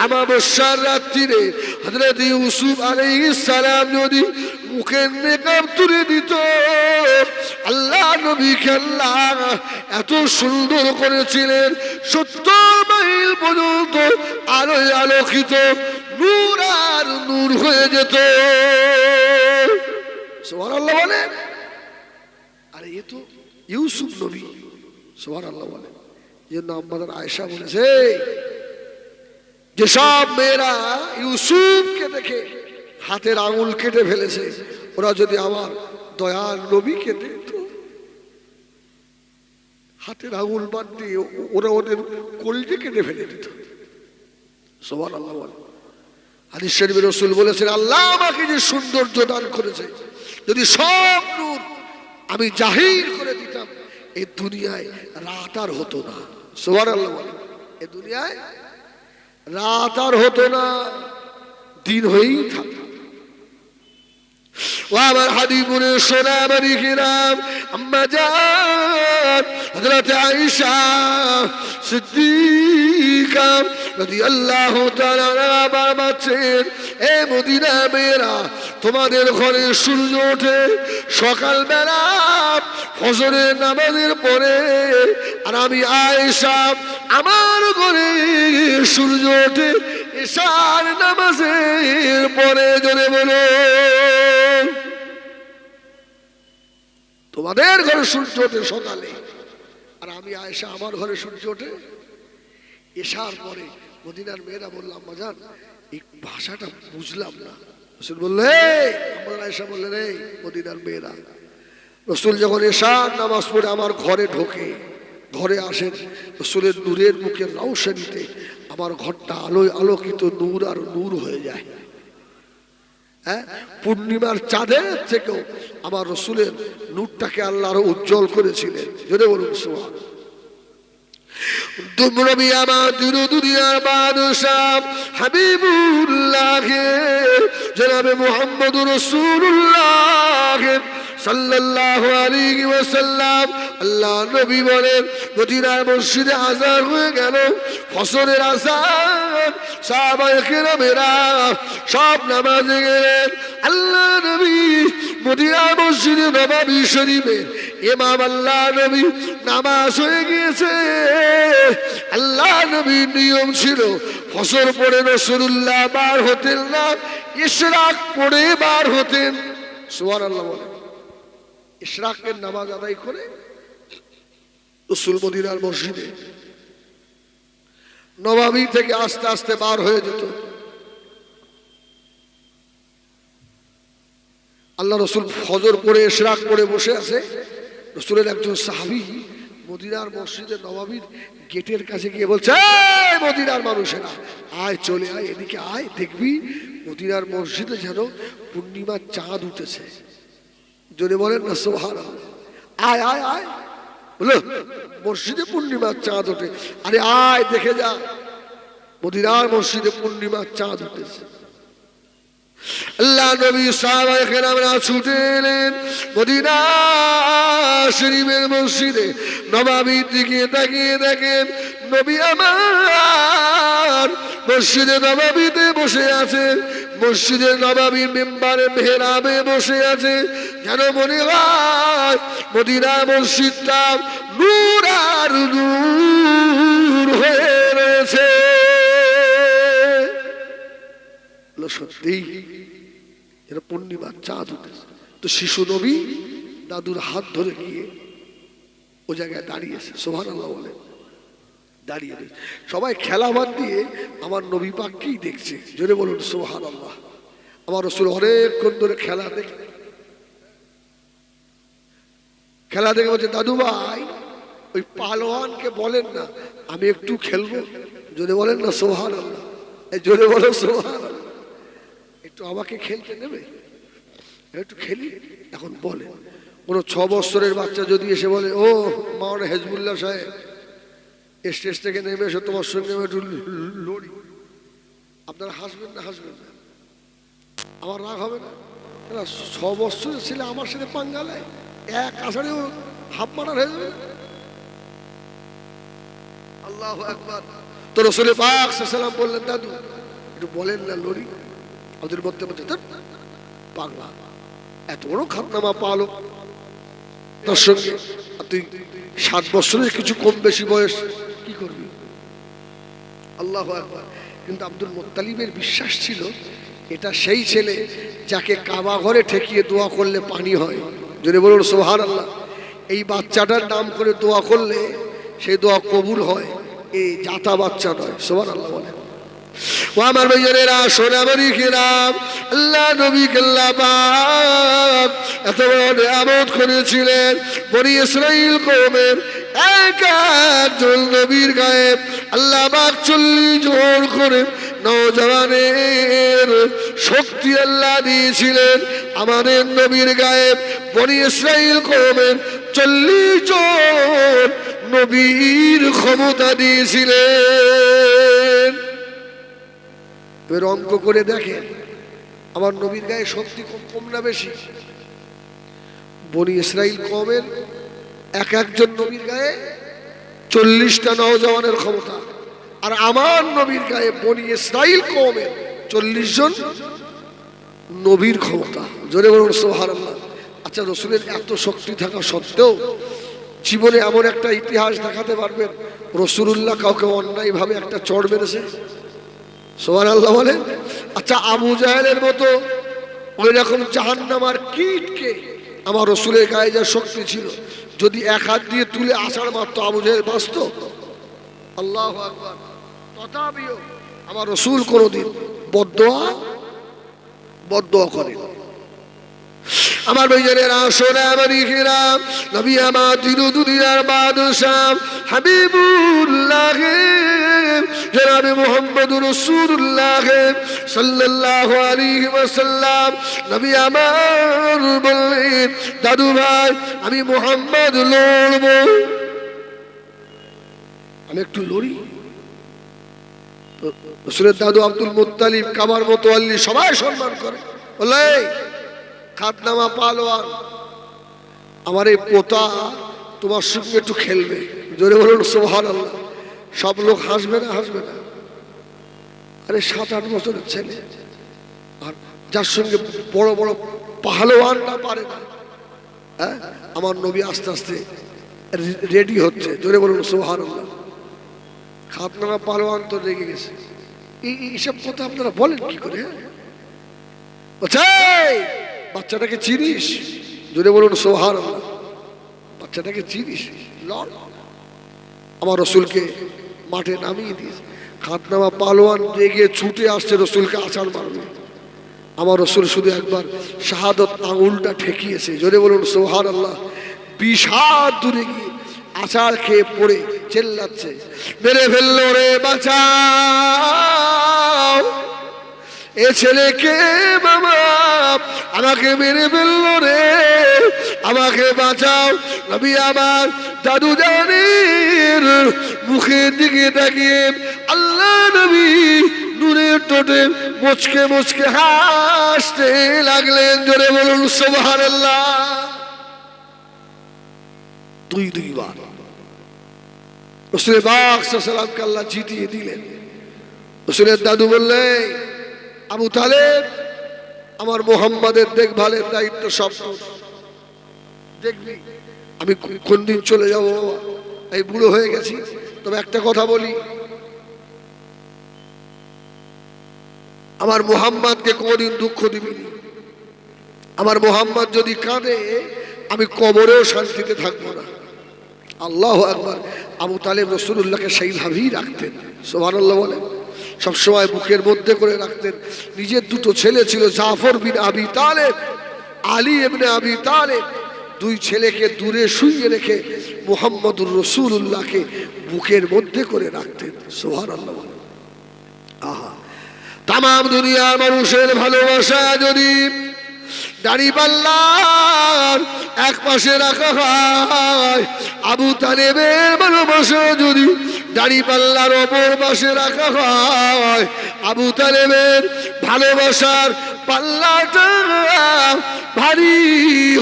আমাবস্যার রাত্রিরে হযরত ইউসুফ আলাইহিস সালাম যদি মুখের নেকাব তুলে দিত, আল্লাহ নবীকে আল্লাহ এত সুন্দর করেছিলেন। 70 মাইল পর্যন্ত আলোয় আলোকিত, নূর আর নূর হয়ে যেত। সুবহানাল্লাহ বলে। আরে এ তো ইউসুফ নবী। সুবহানাল্লাহ বলে। এর নাম আমাদের আয়েশা বলেছে, যেসব মেয়েরা ইউসুফকে দেখে হাতের আঙুল কেটে ফেলেছে, ওরা যদি আমার দয়াল নবীকে দেখত, হাতের আঙুল বাদ দিয়ে ওরা ওদের কলিজা কেটে ফেলে দিত। সুবহানাল্লাহ বলে। হাদিস শরীফে রাসূল বলেছেন, আল্লাহ আমাকে যে সৌন্দর্য দান করেছে, যদি সব নূর আমি জাহির করে দিতাম, এই দুনিয়ায় রাত আর হতো না। সুবহানাল্লাহ বলে। এই দুনিয়ায় রাত আর হতো না, দিন হয়েই থাকতো। ও আমার হাদিপুরের সোনামারি কিরাম, আম্মা জান হযরত আয়েশা সিদ্দিকা রাদিয়াল্লাহু তাআলা বলছেন, এ মদিনার মেয়েরা, তোমাদের ঘরে সূর্য ওঠে সকালবেলা ফজরের নামাজের পরে, আর আমি আয়েশা আমার ঘরে সূর্য ওঠে ইশার নামাজের পরে। জোরে বলো, তোমাদের ঘরে সূর্য ওঠে সকালে, আর আমি আয়েশা আমার ঘরে সূর্য ওঠে ইশার পরে। মদিনার মেয়েরা বললাম, বাজান এই ভাষাটা বুঝলাম না। রাসূল বললে, আমার আয়েশা বললেন, এই মদিনার মেয়েরা, রাসূল যখন ইশার নামাজ পড়ে আমার ঘরে ঢোকে, ঘরে আসেন, রাসূলের নূরের মুখের রওশনীতে আমার ঘরটা আলোয় আলোকিত, নূর আর নূর হয়ে যায়। হ্যাঁ, পূর্ণিমার চাঁদের থেকেও আমার রাসূলের নূরটাকে আল্লাহ আরো উজ্জ্বল করেছিলেন। যদি বলুন সুবহান। নবী আমার দুনিয়ার বাদশাহ হাবিবুল্লাহ জনাবে মুহাম্মদুর রাসূলুল্লাহ সাল্লাল্লাহু আলাইহি ওয়াসাল্লাম, আল্লাহ নবী বলেন, মদিনার মসজিদে আযান হয়ে গেল, ফজরের আযান, সাহাবায়ে কেরামেরা সব নামাজে গেলেন। আল্লাহ নবী মদিনার মসজিদে নববী শরীফে ইমাম, আল্লাহ নবী নামাজ হয়ে গিয়েছে। আল্লাহ নবীর নিয়ম ছিল, ফজর পড়ে রাসূলুল্লাহ বার হতেন না, ইশরাক পড়ে বার হতেন। সুবহানাল্লাহ বলেন। ইশরাকের নামাজ আদায় করে রাসূল মদিনার মসজিদে নববী থেকে আস্তে আস্তে বার হয়ে যেত। আল্লাহ রাসূল ফজর পড়ে ইশরাক পড়ে বসে আছে, রাসূলের একজন সাহাবী মদিনার মসজিদে নববীর গেটের কাছে গিয়ে বলছে, এই মদিনার মানুষেরা, আয় চলে আয়, এদিকে আয়, দেখবি মদিনার মসজিদে যেন পূর্ণিমার চাঁদ উঠেছে। যদি বলেন না সুবহানাল্লাহ, আয় আয় আয়, বলো মসজিদে পূর্ণিমার চাঁদ ওঠে, আরে আয় দেখে যা, মদিনার মসজিদে পূর্ণিমার চাঁদ উঠেছে। আল্লাহ নবী সাহাবায়ে কেরামরা ছুটে এলেন মদিনা শরীফের মসজিদে নববীর দিকে তাকিয়ে দেখেন, নবী আমার মসজিদে নববীতে বসে আছেন, মসজিদের নববীর মিম্বারে মেহরাবে বসে আছে, যেন মনে হয় মদিনা মসজিদটা নূর আর নূর হয়ে রয়েছে। সত্যি এটা পূর্ণিমার চাঁদ উঠেছে। তো শিশু নবী দাদুর হাত ধরে গিয়ে ও জায়গায় দাঁড়িয়েছে। সুবহানাল্লাহ বলে, দাঁড়িয়ে সবাই খেলা বাদ দিয়ে আমার নবী পাককেই দেখছে। জোরে বলুন সুবহানাল্লাহ। আমার রাসূল অনেকক্ষণ ধরে খেলা দেখে বলছে, দাদু ভাই ওই পালোয়ানকে বলেন না আমি একটু খেলবো। জোরে বলেন না সুবহানাল্লাহ, এই জোরে বলো সুবহানাল্লাহ, একটু আমাকে খেলতে নেবে, একটু খেলি। এখন বলে কোনো 6 বছরের বাচ্চা যদি এসে বলে, ও মাওলানা হেজবুল্লাহ সাহেব স্টেজ থেকে নেমে এসে তোমার সঙ্গে একটু লড়ি, আপনারা হাসবেন না? হাসবেন না? আমার রাগ হবে না? 6 বছরের ছেলে আমার সাথে পাঙ্গালে এক আষাঢ়েও হাফ মারার হয়ে যাবে। আল্লাহু আকবার। তো রাসূল পাক সাল্লাল্লাহু আলাইহি ওয়াসাল্লাম বললেন, দাদু একটু বলেন না লড়ি। ওদের মধ্যে পাগলা, এত বড় খাতনামা পালো তার সঙ্গে, তুই 7 বছরের কিছু কম বেশি বয়স, কি করবি? আল্লাহু আকবার। কিন্তু আব্দুল মুত্তালিবের বিশ্বাস ছিল এটা সেই ছেলে যাকে কাবা ঘরে ঠেকিয়ে দোয়া করলে পানি হয়। যদি বলুন সুবহানাল্লাহ। এই বাচ্চাটার নাম করে দোয়া করলে সেই দোয়া কবুল হয়, এই জাতা বাচ্চা নয়। সুবহানাল্লাহ বলেন। ও আমার ভাইয়েরা, সোনামারি কিরাম, আল্লাহ নবীকে আল্লাহ পাক এত বড় নিয়ামত করেছিলেন। বনি ইসরাইল কওমের একজন নবীর গায়ে আল্লাহ পাক 40 জন করে নওজওয়ানের শক্তি আল্লাহ দিয়েছিলেন। আমাদের নবীর গায়ে বনি ইসরাইল কওমের 40 জন নবীর ক্ষমতা দিয়েছিলেন। এবার অঙ্ক করে দেখেন, আমার নবীর গায়ে শক্তি কম কম না বেশি? বনি ইসরাইল কওমের এক একজন নবীর গায়ে 40টা নওজওয়ানের ক্ষমতা, আর আমার নবীর গায়ে বনি ইসরাইল কওমের 40 জন নবীর ক্ষমতা। জোরে বলুন সুবহানাল্লাহ। আচ্ছা, রসুলের এত শক্তি থাকা সত্ত্বেও জীবনে এমন একটা ইতিহাস দেখাতে পারবেন রসুলুল্লাহ কাউকে অন্যায়ভাবে একটা চড় মেরেছে? সুবহানাল্লাহ বলেন। আচ্ছা, আবু জাহেলের মতো ওই রকম জাহান্নামার কীটকে আমার রসুলের গায়ে যা শক্তি ছিল, যদি এক হাত দিয়ে তুলে আষাঢ় মারত, আবু জাহেল বাঁচত? আল্লাহু আকবার। তথাপিও আমার রসুল কোনোদিন বদদোয়া করেন। আমার ভাইজানেরা, সোনা মানিকেরা, নবী আমার তিন দুনিয়ার বাদশাহ হাবিবুল্লাহ জনাবে মুহাম্মদুর রাসূলুল্লাহ সাল্লাল্লাহু আলাইহি ওয়াসাল্লাম, নবী আমার বললেন, দাদু ভাই আমি মুহাম্মদ লড়ব। আমি একটু লড়ি। রসুলের দাদু আব্দুল মুত্তালিব, কাবার মোতওয়াল্লি, সবাই সম্মান করে, বলে খাতনামা পালোয়ান, আমার এই পোতা তোমার সঙ্গে একটু খেলবে। জোরে বলুন সুবহানাল্লাহ। সব লোক হাসবে না? হাসবে না? আরে 7-8 বছরের ছেলে, আর যার সঙ্গে বড় বড় পাহলোয়ানরা পারে না। হ্যাঁ, আমার নবী আস্তে আস্তে রেডি হচ্ছে। জোরে বলুন সুবহানাল্লাহ। খাতনামা পাহলোয়ান তো রেগে গেছে। এইসব কথা আপনারা বলেন কি করে? বাচ্চাটাকে চিনিস? জোরে বলুন সুবহানাল্লাহ। বাচ্চাটাকে চিনিস? লড়। আমার রসুলকে মাঠে নামিয়ে দিস। খাতনামা পালোয়ান রেগে ছুটে আসছে রসুলকে আছাড় মারবে। আমার রসুল শুধু একবার শাহাদত আঙুলটা ঠেকিয়েছে। জোরে বলুন সুবহানাল্লাহ। 20 হাত দূরে গিয়ে আছাড় খেয়ে পড়ে চেল্লাচ্ছে, মেরে ফেললো রে, বাঁচাও এ ছেলেকে, বাবা আমাকে মেরে ফেললো রে, আমাকে বাঁচাও। নবী আমার দাদু জানের মুখের দিকে তাকিয়ে আল্লাহ নবী নূরের ঠোঁটে মুচকে মুচকে হাসতে লাগলেন। জোরে বলুন সুবহানাল্লাহ। 2 বার রাসূল পাক সাল্লাল্লাহু আলাইহি ওয়াসাল্লামকে আল্লাহ জিতিয়ে দিলেন। রাসূলের দাদু বললেন, আবু তালেব, আমার মুহাম্মাদের দেখভালের দায়িত্ব সব তোর। দেখবি আমি কোন দিন চলে যাব, এই বুড়ো হয়ে গেছি। তবে একটা কথা বলি, আমার মুহাম্মাদকে কোনদিন দুঃখ দিবি না। আমার মুহাম্মাদ যদি কাঁদে, আমি কবরেও শান্তিতে থাকবো না। আল্লাহু আকবার। আবু তালেব রাসূলুল্লাহকে সেইভাবেই রাখতেন। সুবহানাল্লাহ বলেন। সবসময় বুকের মধ্যে করে রাখতেন। নিজের 2 ছেলে ছিল, জাফর বিন আবি তালেব, আলী ইবনে আবি তালেব। 2 ছেলেকে দূরে শুইয়ে রেখে মুহাম্মদুর রাসূলুল্লাহকে বুকের মধ্যে করে রাখতেন। সুবহানাল্লাহ। আহা, তাম দুনিয়ার মানুষের ভালোবাসা যদি দাড়িপাল্লার এক পাশে রাখা হয়, আবু তালেবের ভালোবাসা যদি দাড়িপাল্লার অপর পাশে রাখা হয়, আবু তালেবের ভালোবাসার পাল্লাটা ভারী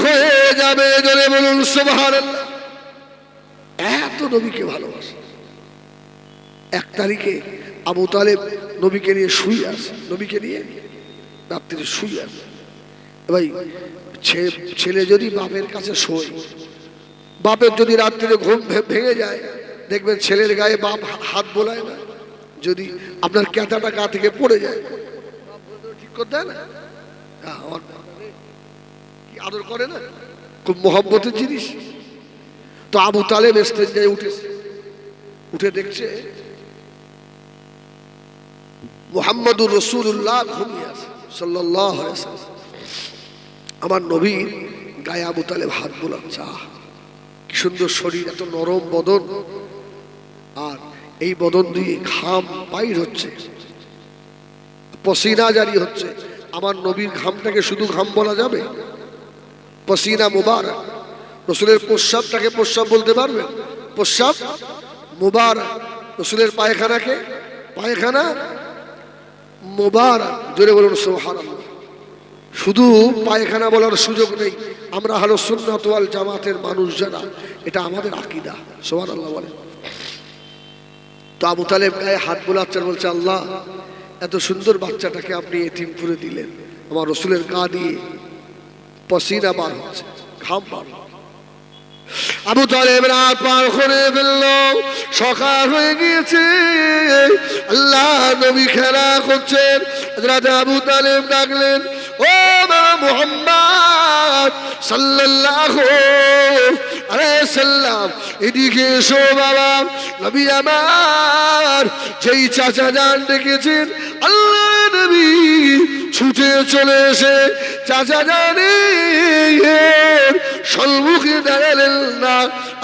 হয়ে যাবে। জোরে বলুন সুবহানাল্লাহ। এত নবীকে ভালোবাসে। 1 তারিখে আবু তালেব নবীকে নিয়ে শুয়ে আছে, নবীকে নিয়ে রাত্রে শুয়ে আছে। ভাই, ছেলে যদি বাপের কাছে শোয়, বাপের যদি রাত্রে ঘুম ভেঙে যায়, দেখবেন ছেলের গায়ে বাপ হাত বোলায় না। যদি আপনার ক্যাথাটা গা থেকে পড়ে যায়, ঠিক করতে হয় না? আমার কি আদর করে না, খুব মহব্বতের জিনিস। তো আবু তালেব স্টেজে উঠে দেখছে মুহাম্মদুর রাসূলুল্লাহ ঘুমিয়ে আছে সাল্লাল্লাহু আলাইহি ওয়াসাল্লাম। আমার নবীর গায়ে আবু তালেব হাত বোলাচ্ছে। কি সুন্দর শরীর, এত নরম বদন, আর এই বদন দিয়ে ঘাম বাইর হচ্ছে, পসিনা জারি হচ্ছে। আমার নবীর ঘামটাকে শুধু ঘাম বলা যাবে? পসিনা মুবারক। রসুলের প্রস্রাবটাকে প্রস্রাব বলতে পারবেন? প্রস্রাব মুবারক। রসুলের পায়খানাকে পায়খানা মুবারক। জোরে বলুন সুবহানাল্লাহ। শুধু পায়খানা বলার সুযোগ নেই। আমরা হলো সুন্নাত ওয়াল জামাতের মানুষ যারা, এটা আমাদের আকীদা। সুবহানাল্লাহ বলেন। তো আবু তালেব গায়ে হাত বোলাচ্ছেন, বলছে আল্লাহ এত সুন্দর বাচ্চাটাকে আপনি এতিম করে দিলেন, আমার রসুলের গা দিয়ে পসিনা বার হচ্ছে, ঘাম বার। আবু তালেব রাত পার করে ফেলল, সকাল হয়ে গিয়েছে, আল্লাহ নবী খেলা করছেন। হযরত আবু তালেব ডাকলেন, ও বাবা মুহাম্মদ সাল্লাল্লাহু আলাইহি সাল্লাম, এদিকে এসো বাবা। নবী আমার যেই চাচা যান ডেকেছেন, আল্লাহ নবী ছুটে চলে এসে চাচা জানের সম্মুখে দাঁড়ালেন না।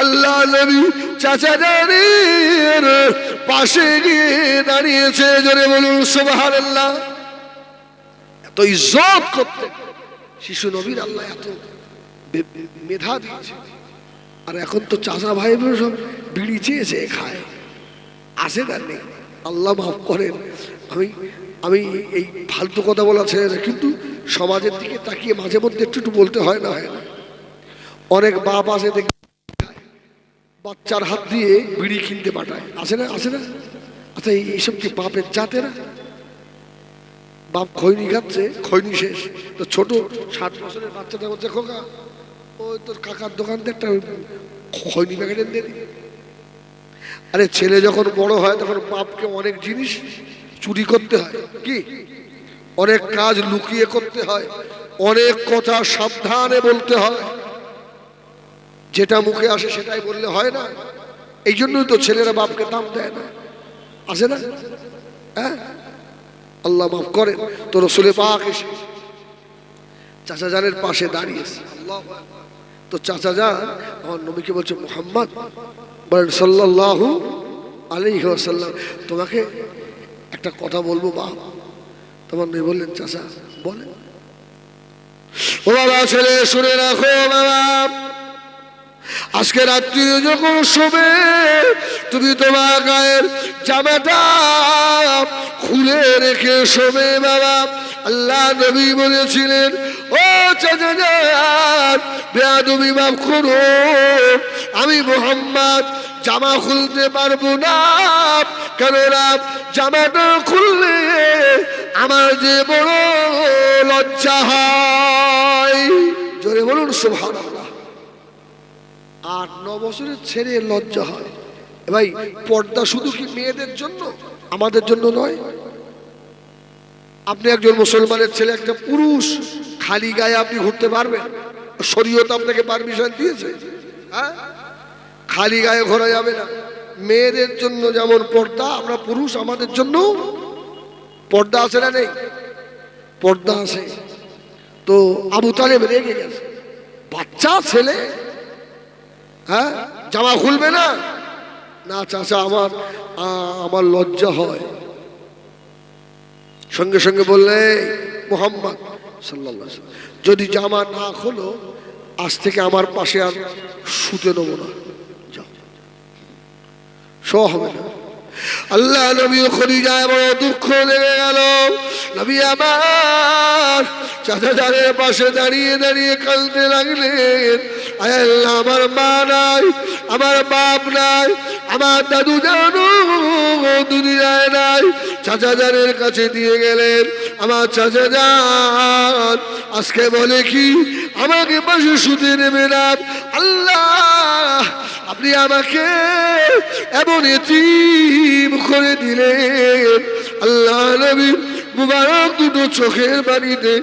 আল্লাহ নবী চাচা জানের পাশে গিয়ে দাঁড়িয়েছে। জোরে বলুন সুবহানাল্লাহ। এত ইজ্জত করতে শিশু নবীর আল্লাহ এত মেধা দিয়েছে। আর এখন তো চাচা ভাই সব বিড়ি চেয়েছে খায়, আসে তার নেই। আল্লাহ মাফ করেন, আমি এই ফালতু কথা বলা ছেড়ে না, কিন্তু সমাজের দিকে তাকিয়ে মাঝে মধ্যে একটু বলতে হয় না। অনেক বাপ আছে দেখি বাচ্চার হাত দিয়ে বিড়ি কিনতে পাঠায়, আসে না? আসে না? আচ্ছা এইসব কি বাপের জাতে না? বাপ খৈনি খাচ্ছে, খৈনি শেষ, তো ছোট 60 বছরের বাচ্চাটা বলছে, খোকা ওই তোর কাকার দোকান থেকে একটা খৈনি প্যাকেট এনে দিই। আরে ছেলে যখন বড় হয় তখন বাপকে অনেক জিনিস চুরি করতে হয়, কি অনেক কাজ লুকিয়ে করতে হয়, অনেক কথা সাবধানে বলতে হয়, যেটা মুখে আসে সেটাই বললে হয় না। এই জন্যই তো ছেলেরা বাপকে দাম দেয় না, আসে না? হ্যাঁ, আল্লাহ মাফ করেন। তো রাসূল পাক এসে চাচা জানের পাশে দাঁড়িয়েছে। তো চাচা জান আমার নবীকে বলছে, মুহাম্মদ বলেন সাল্লাল্লাহু আলাইহি ওয়াসাল্লাম, তোমাকে একটা কথা বলবো বাপ। তোমার নবী বললেন, চাচা বলেন। ও বাবা ছেলে শুনে রাখো বাবা, আজকে রাত্রি যখন শোবে তুমি তোমার গায়ের জামাটা খুলে রেখে শোবে বাবা। আল্লাহ নবী বলেছিলেন, ও চাচা জান বেয়াদবি মাফ করো, আমি মুহাম্মদ জামা খুলতে পারবো না, কেননা জামাটা খুললে আমার যে বড় লজ্জা হয়। জোরে বলুন সুবহানাল্লাহ। 8-9 বছরের ছেলে লজ্জা হয়। ভাই পর্দা শুধু কি মেয়েদের জন্য, আমাদের জন্য নয়? আপনি একজন মুসলমানের ছেলে, একটা পুরুষ, খালি গায়ে আপনি ঘুরতে পারবেন? শরীয়ত আপনাকে পারমিশন দিয়েছে? হ্যাঁ, খালি গায়ে ঘোরা যাবে না। মেয়েদের জন্য যেমন পর্দা, আমরা পুরুষ আমাদের জন্য পর্দা আছে না নেই? পর্দা আছে। তো আবু তালেব রেগে গেছে, বাচ্চা ছেলে, হ্যাঁ জামা খুলবে না? না চাচা আমার লজ্জা হয়। সঙ্গে সঙ্গে বললে, মুহাম্মদ সাল্লাল্লাহু আলাইহি ওয়াসাল্লাম যদি জামা না খোলো আজ থেকে আমার পাশে আর শুতে নেব না, যাও, শো হবে না। আল্লাহ নবী খদিজায় বড় দুঃখ লেগে গেল। নবী আমার চাচা জানের পাশে দাঁড়িয়ে দাঁড়িয়ে কাঁদতে লাগলেন, আয় আল্লাহ আমার মা নাই, আমার বাপ নাই, আমার দাদু জানো দুনিয়ায় নাই। চাচা জানের কাছে দিয়ে গেলেন, আমার চাচা জান আজকে বলে কি আমাকে পাশে শুতে নেবে না। আল্লাহ আপনি আমাকে এমন এতিম করে দিলেন। আল্লাহ নবী মুবারক দুটো চোখের পানিতে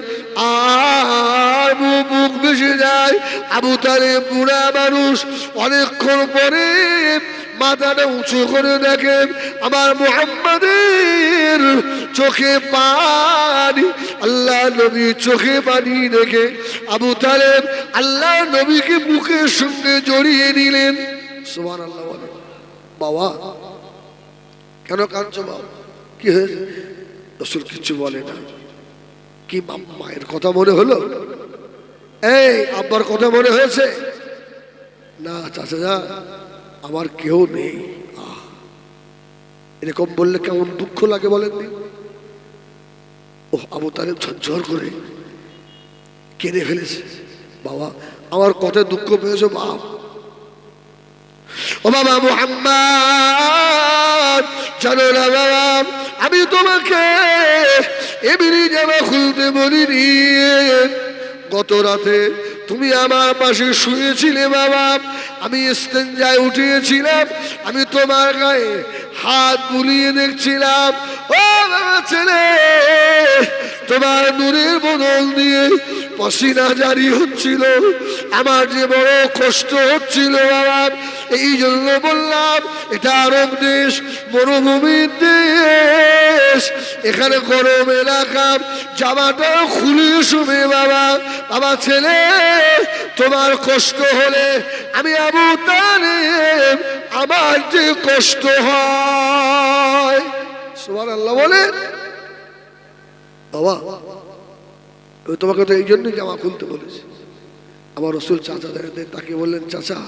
আর মুখ ভেসে যায়। আবু তালেব বুড়া মানুষ, অনেকক্ষণ পরে মাথাটা উঁচু করে দেখেন আমার মুহাম্মাদের চোখে পানি। আল্লাহ নবী চোখে পানি দেখে আবু তালেব আল্লাহ নবীকে বুকের সঙ্গে জড়িয়ে নিলেন। সুবহানাল্লাহ বলে, বাবা কেন কাঁদছো বাবা, কি হয়েছে? রাসূল কিছু বলে না। কি মায়ের কথা মনে হলো? এই আব্বার কথা মনে হয়েছে? না চাচা যা আমার কেউ নেই। এরকম বললে কেমন দুঃখ লাগে বলেন? ও আবু তালেব ঝরঝর করে কেঁদে ফেলেছে। বাবা আমার কত দুঃখ পেয়েছো বাপ। ও বাবা মুহাম্মদ, জানো না বাবা, আমি তোমাকে এমনি জামা খুলতে বলিনি। গত রাতে তুমি আমার পাশে শুয়েছিলে বাবা, আমি ইস্তেঞ্জায় উঠিয়েছিলাম, আমি তোমার গায়ে হাত বুলিয়ে দেখছিলাম। ও বাবা ছেলে, তোমার নূরের বদল দিয়ে পসিনা জারি হচ্ছিল, আমার যে বড় কষ্ট হচ্ছিল বাবা। এই জন্য বললাম এটা আরব দেশ, মরুভূমির দেশ, এখানে গরম এলাকা, জামাটা খুলে শুবে বাবা। বাবা ছেলে, তোমার কষ্ট হলে আমি আবু তালেব, আমার যে কষ্ট হয়। সুবহানাল্লাহ বলে। বাবা তোমাকে তো এই জন্যই জামা খুলতে বলেছি। আমার রাসূল চাচা তাকে বললেন, চাচা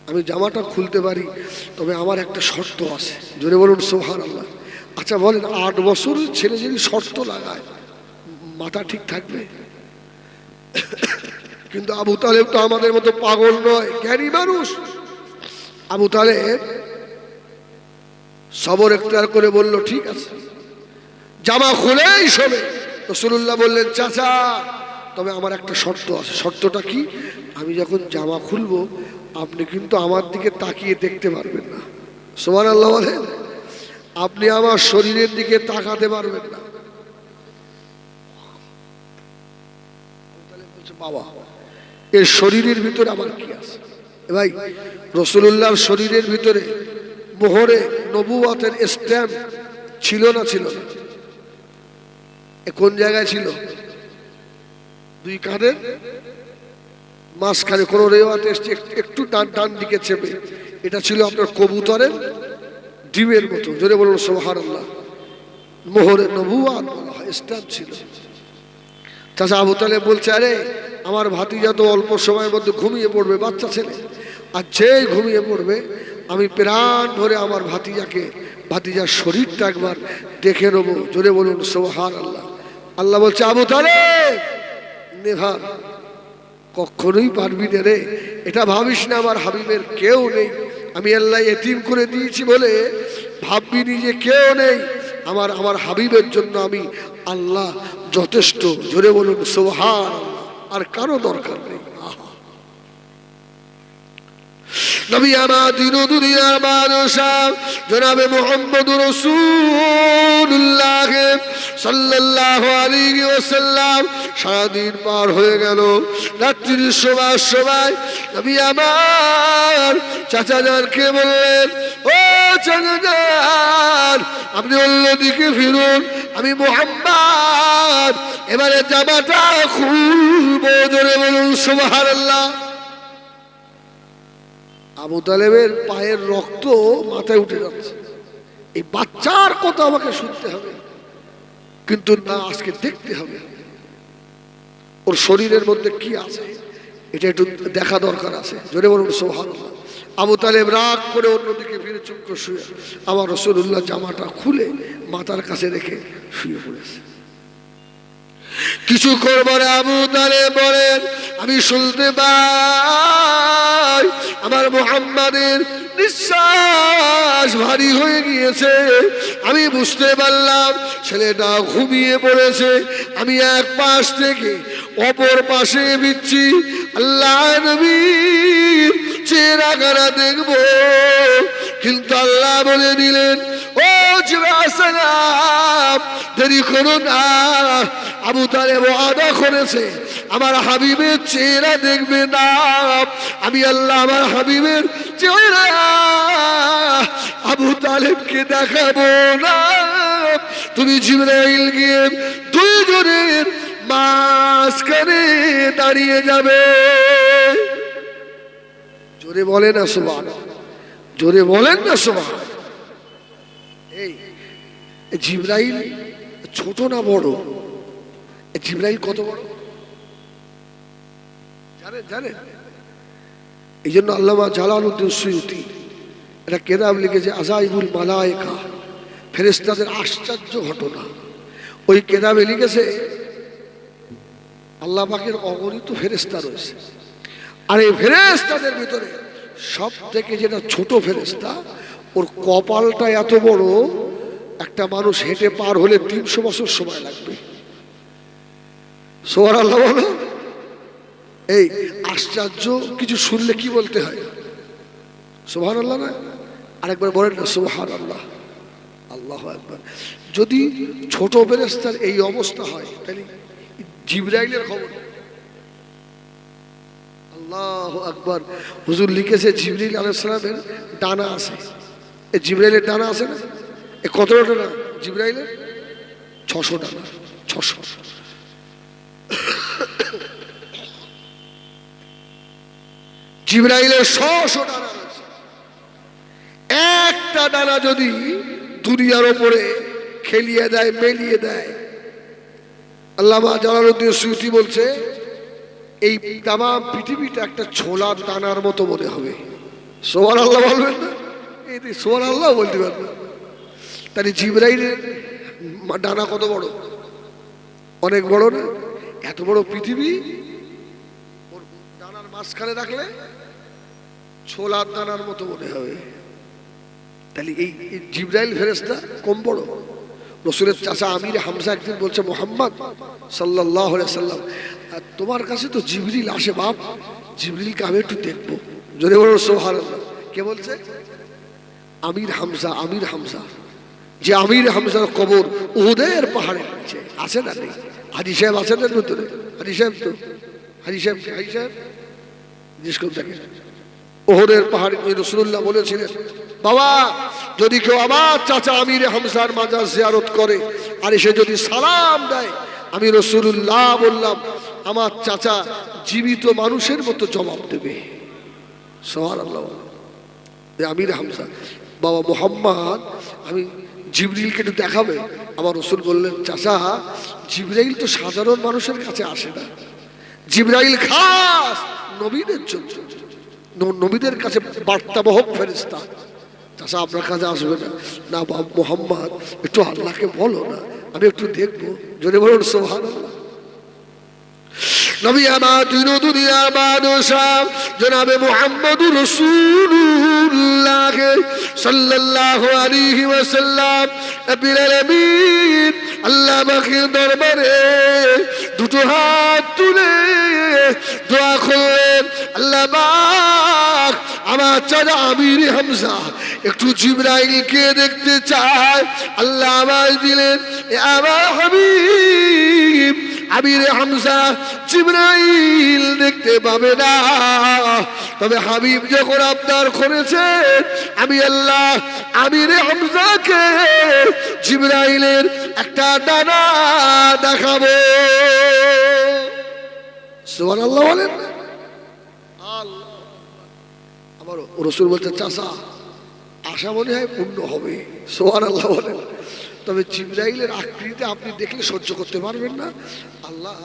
আমি জামাটা খুলতে পারি, তবে আমার একটা শর্ত আছে। জোরে বলুন সুবহানাল্লাহ। আচ্ছা বলেন, 8 বছর ছেলে যদি শর্ত লাগায় মাথা ঠিক থাকবে? কিন্তু আবু তালেব তো আমাদের মতো পাগল নয়, জ্ঞানী মানুষ। আবু তালেব সবর এখতিয়ার করে বলল, ঠিক আছে জামা খুলেই শোবে। রাসূলুল্লাহ বললেন, চাচা তবে আমার একটা শর্ত আছে। শর্তটা কি? আমি যখন জামা খুলবো আপনি কিন্তু আমার দিকে তাকিয়ে দেখতে পারবেন না। সুবহানাল্লাহ বলেন। আপনি আমার শরীরের দিকে তাকাতে পারবেন না। বাবা এর শরীরের ভিতরে আমার কি আছে? ভাই রাসূলুল্লাহর শরীরের ভিতরে মোহরে নবুয়তের স্ট্যাম্প ছিল না? ছিল না। কোন জায়গায় ছিল? 2 কাঁধের মাঝখানে। কোন রেওয়াতে একটু ডান দিকে চেপে, এটা ছিল আপনার কবুতরের ডিমের মতো। জোরে বলুন সুবহানাল্লাহ। মোহরে নবুয়ত বলা হয়, স্ট্যাম্প ছিল। চাচা আবু তালেব বলছে, আরে আমার ভাতিজা তো অল্প সময়ের মধ্যে ঘুমিয়ে পড়বে, বাচ্চা ছেলে, আর যেই ঘুমিয়ে পড়বে আমি প্রাণ ভরে আমার ভাতিজার শরীরটা একবার দেখে নেবো। জোরে বলুন সুবহানাল্লাহ। আল্লাহ বলছে, আবু তালেব নেভার, কখনোই পারবি না রে। এটা ভাবিস না আমার হাবিবের কেউ নেই, আমি আল্লাহ এতিম করে দিয়েছি বলে ভাববি নিজে কেউ নেই। আমার হাবিবের জন্য আমি আল্লাহ যথেষ্ট। জোরে বলুন সুবহানাল্লাহ। আর কারো দরকার নেই। নবী আমার দিন দুনিয়ার বাদশা জনাবে মুহাম্মদুর রাসূলুল্লাহ সাল্লাল্লাহু আলাইহি ওয়াসাল্লাম সারাদিন পার হয়ে গেল। রাত্রির সময় নবী আমার চাচা জানকে বললেন, ও চাচা জান আপনি অন্যদিকে ফিরুন, আমি মুহাম্মদ এবারে জামাটা খুলবো। জোরে বলুন সুবহানাল্লাহ। আবু তালেবের পায়ের রক্ত মাথায় উঠে যাচ্ছে। এই বাচ্চার কথা আমাকে শুনতে হবে, কিন্তু না, আজকে দেখতে হবে ওর শরীরের মধ্যে কি আছে, এটা একটু দেখা দরকার আছে। জোরে বলুন সুবহানাল্লাহ। আবু তালেব রাগ করে অন্যদিকে ফিরে চুপ করে শুয়ে, আমার রাসূলুল্লাহ জামাটা খুলে মাথার কাছে রেখে শুয়ে পড়েছে। কিছু করবার আবু তালেব বলেন, আমি শুনতে পাই আমার মুহাম্মাদের নিঃশ্বাস ভারী হয়ে গিয়েছে। আমি বুঝতে পারলাম ছেলেটা ঘুমিয়ে পড়েছে। আমি এক পাশ থেকে অপর পাশে দিচ্ছি, আল্লাহ নবীর চেহারা দেখব, কিন্তু আল্লাহ বলে দিলেন, ও জিবরাইল সালাম দেরি করো না। আবু তালেব ওয়াদা করেছে আমার হাবিবের চেহারা দেখবে না। আমি আল্লাহ আমার হাবিবের চেহারা আবু তালেবকে দেখাবো না। তুমি জিবরাইল গিয়ে 2 জনের মাঝখানে দাঁড়িয়ে যাবে। জোরে বলেন না সুবহানাল্লাহ, জোরে বলেন না সুবহানাল্লাহ। এই জিবরাইল ছোট না বড়? জিবরাইল কত বড় জানেন? এই জন্য আল্লামা জালালউদ্দিন সুয়ুতি একটা কিতাব লিখেছে, আজাইবুল মালায়েকা, ফেরেশতাদের আশ্চর্য ঘটনা। ওই কিতাবে লিখেছে আল্লাহ পাকের অগণিত ফেরেশতা রয়েছে, আর এই ফেরেশতাদের ভিতরে সব থেকে যেটা ছোট ফেরেশতা, ওর কপালটা এত বড়, একটা মানুষ হেঁটে পার হলে 300 বছর সময় লাগবে। সুবহানাল্লাহ বলো। এই আশ্চর্য কিছু শুনলে কি বলতে হয়? সুবহানাল্লাহ না? আরেকবার বলেন না সুবহানাল্লাহ। আল্লাহু আকবার। যদি ছোট ফেরেশতার এই অবস্থা হয়, তাহলে জিবরাইলের খবর। আল্লাহু আকবার। হুজুর লিখেছে জিবরিল আলাইহিস সালামের ডানা আছে। এই জিবরাইলের ডানা আছে না? এ কতটা ডানা জিবরাইলের? 600 ডানা। 600। জিবরাইলের 600 ডানা আছে। একটা ডানা যদি দুনিয়ার উপরে খেলিয়ে দেয়, মেলিয়ে দেয়, আল্লামা জালালউদ্দিন সুয়ুতী বলছে এই তামাম পৃথিবীটা একটা ছোলার দানার মতো মনে হবে। সুবহানাল্লাহ বলবেন না? এই সুবহানাল্লাহ বলতে পারবেন। তাহলে জিবরাইলের ডানা কত বড়? অনেক বড় না? এত বড় পৃথিবী ওর ডানার মাঝখানে রাখলে ছোলার দানার মতো মনে হবে। তাহলে এই জিবরাইল ফেরেশতা কম বড়? রসুলের চাচা আমির হামজা একদিন বলছে, মুহাম্মদ সাল্লাল্লাহু আলাইহি সাল্লাম, তোমার কাছে তো জিবরিল আসে বাপ, জিবরিলকে আমি একটু দেখবো। জোরে বলো সুবহানাল্লাহ। কে বলছে? আমির হামজা। আমির হামজা, যে আমির হামজার কবর উহুদের পাহাড়ের নিচে আছে না? নেই? হাজি সাহেব আছেন এর ভিতরে? হাজি সাহেব তো, হাজি সাহেব জিজ্ঞেস করে দেখেন। উহুদের পাহাড়ে রাসূলুল্লাহ বলেছিলেন, বাবা যদি কেউ আমার চাচা আমির হামজার মাজার জিয়ারত করে আর এসে যদি সালাম দেয়, আমি রাসূলুল্লাহ বললাম আমার চাচা জীবিত মানুষের মতো জবাব দেবে। সুবহানাল্লাহ। আমির হামজা বাবা মুহাম্মদ, আমি জিবরিলকে একটু দেখাবে? আমার রাসূল বললেন, চাচা জিবরাইল তো সাধারণ মানুষের কাছে আসে না, জিবরাইল খাস নবীদের জন্য, নবীদের কাছে বার্তাবাহক ফেরেশতা। চাচা আপনার কাছে আসবে না? না বাবা মুহাম্মদ, একটু আল্লাহকে বলো না, আমি একটু দেখবো। জোরে বলুন সুবহানাল্লাহ। নবী আমার দুনিয়ার বাদশাহ জনাবে মুহাম্মদুর রাসূলুল্লাহ সাল্লাল্লাহু আলাইহি ওয়াসাল্লাম নবীর আলামিন আল্লাহ পাকের দরবারে দুটো হাত তুলে দোয়া করলেন, আল্লাহ পাক আমার চাচা আমির হামজা একটু জিবরাইলকে দেখতে চায়। আল্লাহ আওয়াজ দিলেন, আমার হাবিব আমির হামজা জিবরাইল দেখতে পাবে না, তবে হাবিব যখন আবদার করেছেন আমি আল্লাহ আমির হামজাকে জিবরাইলের একটা ডানা দেখাবো। সুবহানাল্লাহ বলেন। আবার রাসূল বলতে, চাচা আশা মনে হয় পূর্ণ হবে। সুবহানাল্লাহ বলেন। তবে জিবরাইলের আকৃতি আপনি দেখলে সহ্য করতে পারবেন না, আল্লাহ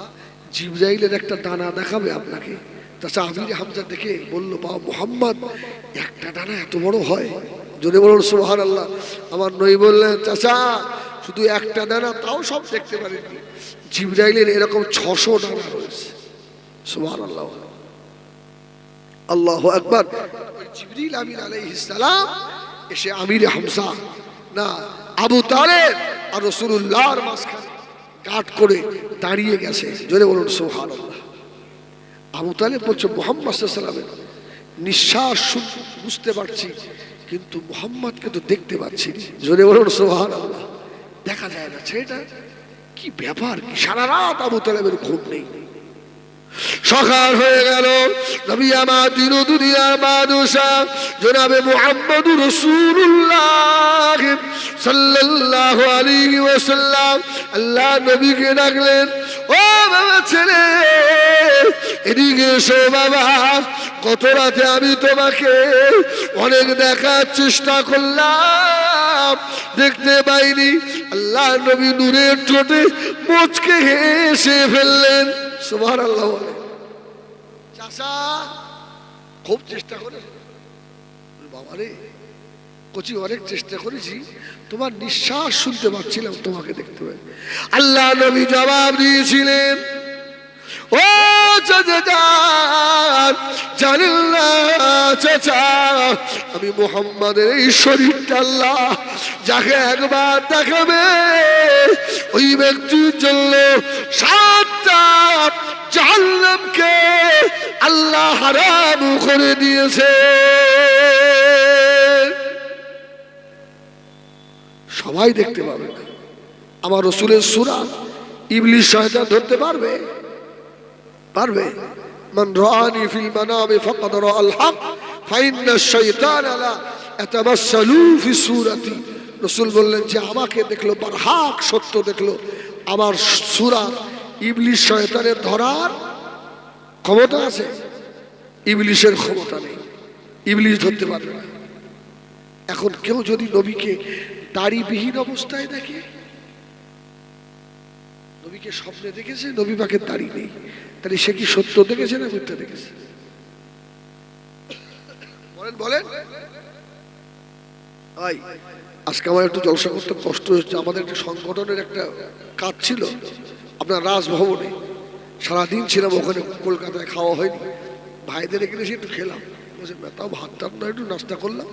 জিবরাইলের একটা ডানা দেখাবে আপনাকে। চাচা আমির হামজা দেখে বলল, বাবা মুহাম্মদ একটা ডানা এত বড় হয়? জোরে বলুন সুবহানাল্লাহ। আমার নবী বললেন, চাচা শুধু একটা ডানা, তাও সব দেখতে পারেননি, জিবরাইলের এরকম 600 ডানা রয়েছে। সুবহানাল্লাহ। আল্লাহু আকবার। জিবরিল আমিন আলাইহিস সালাম এসে আমির হামজা না আবু তালেব আর রাসূলুল্লাহর মাঝখানে কাট করে দাঁড়িয়ে গেছে। জোরে বলুন সুবহানাল্লাহ। আবু তালেব বলছে, মুহাম্মদ সাল্লাল্লাহু আলাইহি ওয়াসাল্লামের নিঃশ্বাস বুঝতে পারছি, কিন্তু মুহাম্মদকে তো দেখতে পাচ্ছি না। জোরে বলুন সুবহানাল্লাহ। দেখা যায় না ছেলেটা, কি ব্যাপার? কি সারা রাত আবু তালেবের ঘুম নেই। সকাল হয়ে গেল, নবী আমার দুনিয়ার বাদশাহ জনাবে মুহাম্মদুর রাসূলুল্লাহ সাল্লাল্লাহু আলাইহি ওয়াসাল্লাম আল্লাহ নবীকে ডাকলেন, ও বাবা ছেলে এদিকে এসো বাবা, গত রাতে আমি তোমাকে অনেক দেখার চেষ্টা করলাম, দেখতে পাইনি। আল্লাহ নবী নূরের ঠোঁটে মুচকে হেসে ফেললেন। সুবহানাল্লাহ বলে। চাচা খুব চেষ্টা করে, বাবা রে কচি অনেক চেষ্টা করেছি, তোমার নিঃশ্বাস শুনতে পাচ্ছিলাম, তোমাকে দেখতে পাই। আল্লাহ নবী জবাব দিয়েছিলেন, ও ও চাচা জানেন না চাচা, আমি মুহাম্মাদের এই শরীরটা আল্লাহ যাকে একবার দেখাবে ওই ব্যক্তির জন্য 7টা জাহান্নামকে আল্লাহ হারাম করে দিয়েছে। সবাই দেখতে পাবে না। আমার রাসূলের সূরা ইবলিস শয়তান ধরতে পারবে? পারবে? মান রাআনি ফিল মানামি ফাকাদ রাআল হক ফাইন্না শাইতানা লা ইয়াতামাসসালু ফি সূরাতি। রাসূল বললেন যে আমাকে দেখলো বারহাক সত্য দেখলো, আমার সূরা ইবলিস শয়তানের ধরার ক্ষমতা আছে? ইবলিসের ক্ষমতা নেই, ইবলিস ধরতে পারবে না। এখন কেউ যদি নবীকে দাড়িবিহীন অবস্থায় দেখে, নবীকে স্বপ্নে দেখেছে নবী পাকের দাড়ি নেই, তাহলে সে কি সত্য দেখেছে না মিথ্যা দেখেছে? বলেন বলেন। আজকে আমার একটু জলসা করতে কষ্ট হচ্ছে। আমাদের একটা সংগঠনের একটা কাজ ছিল আপনার রাজভবনে, সারাদিন ছিলাম ওখানে, কলকাতায় খাওয়া হয়নি, ভাইদের এখানে এসে একটু খেলাম, তাও ভাত টাত না একটু নাস্তা করলাম,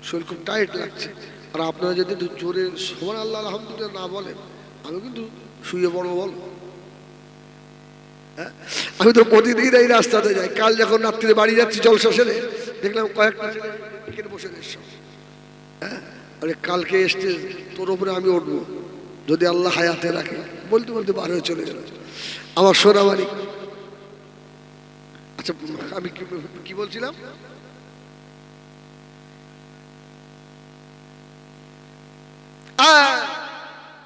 শরীর খুব টাইট লাগছে। আর আপনারা যদি একটু জোরে সুবহানাল্লাহ আলহামদুলিল্লাহ না বলেন আমি কিন্তু শুয়ে পড়বো। বল, আমি তো প্রতিদিন এই রাস্তাতে যাই। কাল যখন রাত্রিরে বাড়ি যাচ্ছি জলসা সেরে দেখলাম কয়েকটা এখানে বসে রয়েছে। আরে কালকে এসছে তোর উপরে আমি উঠবো যদি আল্লাহ হায়াতে রাখে, বলতে বলতে বার হয়ে চলে গেল আমার সোনাবাড়ি। আচ্ছা আমি কি বলছিলাম?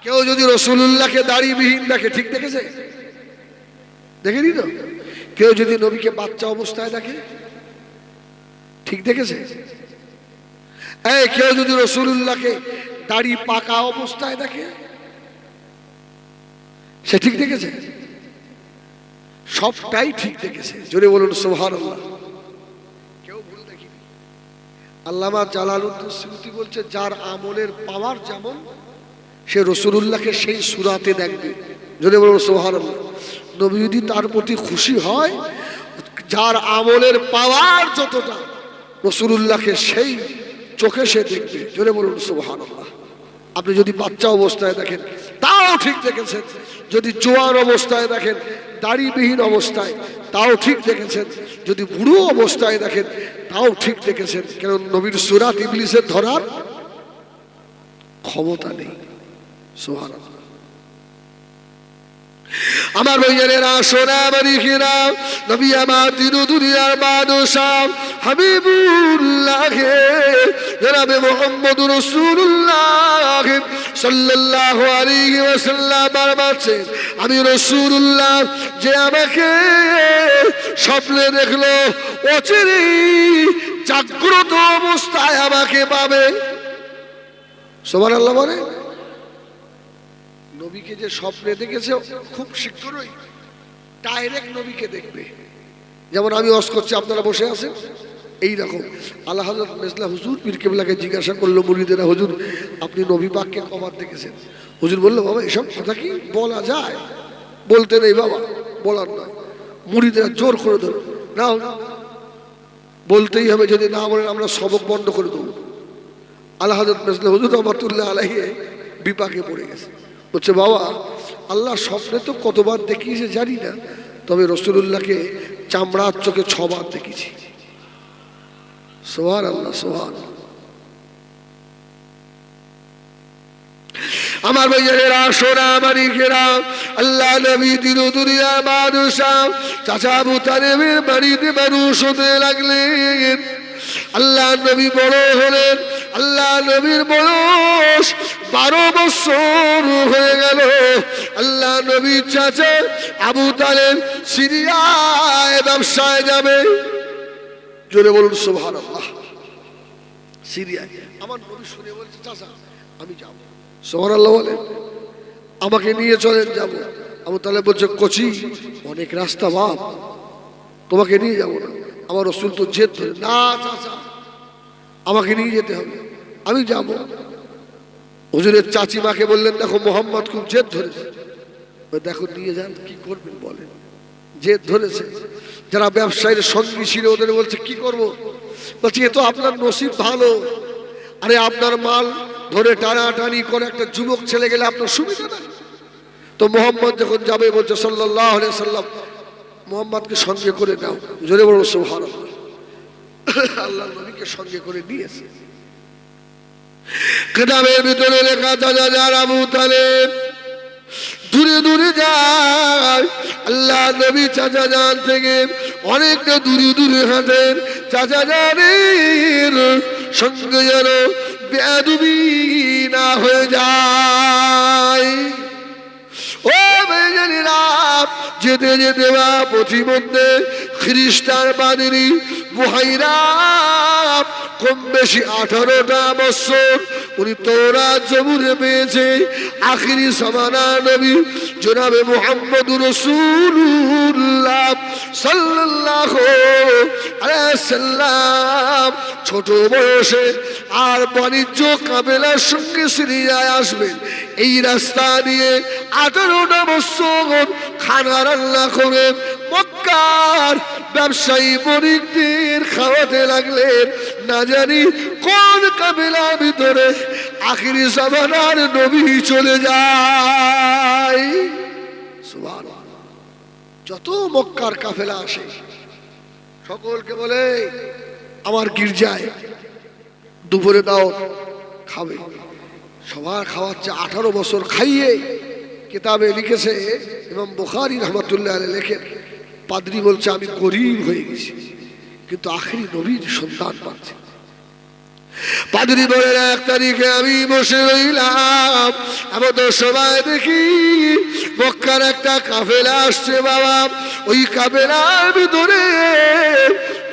কেউ যদি রাসূলুল্লাহকে দাড়িবিহীন দেখে, ঠিক দেখেছে? দেখেনি তো? কেউ যদি নবীকে বাচ্চা অবস্থায় দেখে, ঠিক দেখেছে? কেউ যদি রাসূলুল্লাহকে দাড়ি পাকা অবস্থায় দেখে, সে ঠিক দেখেছে? সবটাই ঠিক দেখেছে। জোরে বলুন সুবহানাল্লাহ। কেউ ভুল দেখেনি। আল্লামা জালালউদ্দিন সুয়ুতী বলছে যার আমলের পাওয়ার যেমন সে রাসূলুল্লাহকে সেই সূরাতে দেখবে। জোরে বলুন সুবহানাল্লাহ। নবী যদি তার প্রতি খুশি হয়, যার আমলের পাওয়ার যতটা রাসূলুল্লাহকে সেই চোখে সে দেখবে। জোরে বলুন সুবহানাল্লাহ। আপনি যদি বাচ্চা অবস্থায় দেখেন তাও ঠিক দেখেছেন, যদি জোয়ান অবস্থায় দেখেন, দাড়িবিহীন অবস্থায় তাও ঠিক দেখেছেন, যদি বুড়ো অবস্থায় দেখেন তাও ঠিক দেখেছেন। কারণ নবীর সূরাত ইবলিসের ধরার ক্ষমতা নেই। সুবহানাল্লাহ। আমার ভাইয়েরা সোনা মানিকেরা, নবী আমার তিন দুনিয়ার বাদশাহ হাবিবুল্লাহ জনাবে মুহাম্মদুর রাসূলুল্লাহ সাল্লাল্লাহু আলাইহি ওয়াসাল্লাম বলছেন, আমি রাসূলুল্লাহ যে আমাকে স্বপ্নে দেখলো অচিরেই জাগ্রত অবস্থায় আমাকে পাবে। সুবহানাল্লাহ। বলে নবীকে যে স্বপ্নে দেখেছে খুব শীঘ্রই ডাইরেক্ট নবীকে দেখবে। যেমন আমি ওয়াজ করছি, আপনারা বসে আছেন, এইরকম আল্লাহ হযরত মেজলা হুজুর পীর কেবলাকে জিজ্ঞাসা করলো মুরিদেরা, হুজুর আপনি নবী পাককে কবার দেখেছেন? হুজুর বললো বাবা এসব কথা কি বলা যায়? বলতে নেই বাবা, বলার নয়। মুরিদেরা জোর করে ধরো, না বলতেই হবে, যদি না বলেন আমরা সবক বন্ধ করে দেবো। আল্লাহ হযরত মেজলা হুজুর রহমাতুল্লাহ আলাইহি বিপাকে পড়ে গেছে। বলছে বাবা আল্লাহ স্বপ্নে তো কতবার দেখিয়েছে জানি না, তবে রাসূলুল্লাহকে চামড়ার চোখে 6 বার দেখেছি। সুবহানাল্লাহ সুবহানাল্লাহ। আমার ভাইয়েরা সোনা মানিকেরা, আল্লাহ নবী দিন দুনিয়ার বাদশাহ চাচা আবু তালেবের বাড়িতে মানুষ হতে লাগলেন। আল্লাহ নবী বড় হলেন। আল্লাহ নবীর বয়স 12 বছর হয়ে গেল। আল্লাহ নবীর চাচা আবু তালেব সিরিয়ায় ব্যবসায় যাবে। জোরে বলুন সুবহানাল্লাহ। সিরিয়ায় আমার নবী শুনে বলছে চাচা আমি যাব। সুবহানাল্লাহ বলেন। আমাকে নিয়ে চলেন, যাব। আবু তালেব বলছে কচি অনেক রাস্তা বাপ, তোমাকে নিয়ে যাব না। আমার রাসূল তো জেদ ধরে, না চাচা আমাকে নিয়ে যেতে হবে, আমি যাব। হুজুরের চাচিমাকে বললেন দেখো মোহাম্মদ খুব জেদ ধরেছে, দেখো নিয়ে যান, কি করবেন বলেন। জেদ ধরেছে। যারা ব্যবসায়ীর সঙ্গী ছিল ওদের বলছে কি করব, বলছে এ তো আপনার নসিব ভালো, আরে আপনার মাল ধরে টানাটানি করে একটা যুবক ছেলে গেলে আপনার সুবিধা না। তো মোহাম্মদ যখন যাবে বলছে সাল্লাল্লাহু আলাইহি সাল্লাম মোহাম্মদকে সঙ্গে করে নাও। জোরে বলো সুবহানাল্লাহ। আল্লাহর নবীকে সঙ্গে করে নিয়েছে। কিতাবের ভিতরে লেখা যার আবু তালেব দূরে দূরে যায়, আল্লাহ নবী চাচা জান থেকে অনেকটা দূরে দূরে হাঁটেন। চাচা জানের সঙ্গে যেন বেয়াদবি না হয়ে যায়। ও বেজানিরা, যেতে যেতে বা পথিমধ্যে খ্রিস্টান বাদিনী বুহাইরা কম বেশি 18টা বছর উনি তওরাত জবুরে পেয়েছে। আখিরি জামানা নবী জনাবে মুহাম্মদুর রাসূলুল্লাহ সাল্লাল্লাহু আলাইহি সাল্লাম ছোট বয়সে আর বাণিজ্য কাফেলার সঙ্গে সিরিয়ায় আসবেন। এই রাস্তা দিয়ে 18টা বছর খানা রান্না করে মক্কার ব্যবসায়ী বণিকদের খাওয়াতে লাগলেন। না জানি কোন কাফেলার ভিতরে আখিরি জামানার নবী চলে যায়। সুবহানাল্লাহ। যত মক্কার কাফেলা আসে সকলকে বলে আমার গির্জায় দুপুরে দাও খাবে। সবার খাওয়াচ্ছে। 18 বছর খাইয়ে কিতাবে লিখেছে ইমাম বুখারী রহমাতুল্লাহ আলাইহি লেখেন, পাদ্রী বলছে আমি গরীব হয়ে গেছি কিন্তু আখিরি নবীর সন্তান পাচ্ছে। পাদ্রী বলেন 1 তারিখে আমি বসে রইলাম, আমাদের সবাই দেখি মক্কার একটা কাফেলা আসছে বাবা। ওই কাফেলার ভিতরে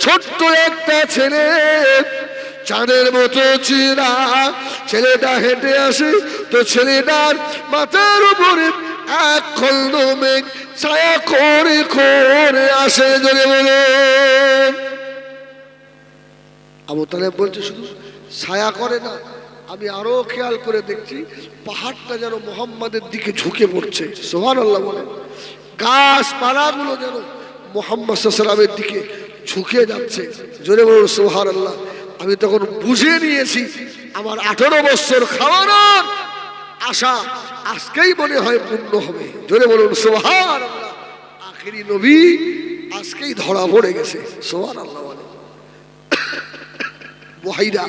ছোট্ট একটা ছেলে, চাঁদের মতো চেহারা, ছেলেটা হেঁটে আসে তো ছেলেটার মাথার উপরে এক খন্ড মেঘ ছায়া করে করে আসে। জোরে বলে আবু তালেব বলছে শুধু ছায়া করে না, আমি আরো খেয়াল করে দেখছি পাহাড়টা যেন মুহাম্মাদের দিকে ঝুঁকে পড়ছে। সুবহানাল্লাহ বলে গাছপালাগুলো যেন মুহাম্মদ সাল্লাল্লাহু আলাইহি ওয়াসাল্লামের দিকে ঝুঁকে যাচ্ছে। জোরে বলুন সুবহানাল্লাহ। আমি তখন বুঝে নিয়েছি আমার 18 বছর খাওয়ানোর আশা আজকেই মনে হয় পূর্ণ হবে। জোরে বলুন সুবহানাল্লাহ। আখিরি নবী আজকেই ধরা পড়ে গেছে। সুবহানাল্লাহ বলে বুহাইরা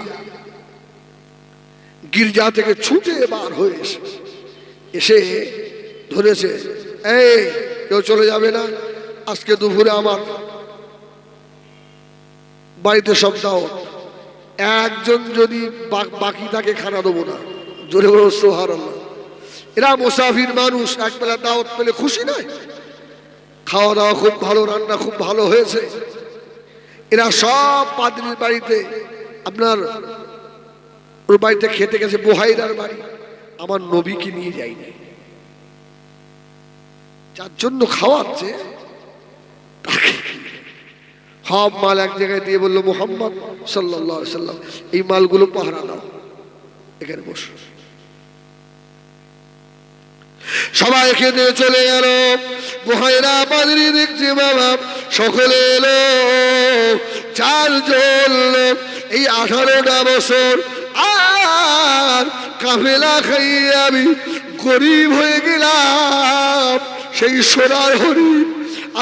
গির্জা থেকে ছুটে বার হয়ে এসে ধরেছে, এই কেউ চলে যাবে না, আজকে দুপুরে আমার বাড়িতে সব দাও, একজন যদি বাকি থাকে খানা দেবো না। জোরে বলো সুবহানাল্লাহ। এরা মুসাফির মানুষ, এক বেলা দাওয়াত পেলে খুশি নয়? খাওয়া দাওয়া খুব ভালো, রান্না খুব ভালো হয়েছে। এরা সব পাদ্রীর বাড়িতে আপনার ওর বাড়িতে খেতে গেছে, বুহাইরার বাড়ি। আমার নবীকে নিয়ে যায়নি, যার জন্য খাওয়াচ্ছে তাকে সব মাল এক জায়গায় দিয়ে বললো মুহাম্মদ সাল্লাল্লাহু আলাইহি সাল্লাম এই মালগুলো পাহারা দাও, এখানে বসো। সবাই খেতে চলে গেল। বুহাইরা পাদ্রী দেখছে বাবা সকলে এলো, 4 জন লোক, এই 18টা বছর আর কাফেলা খাইয়ে আমি গরিব হয়ে গেলাম। সেই সোনার হরিণ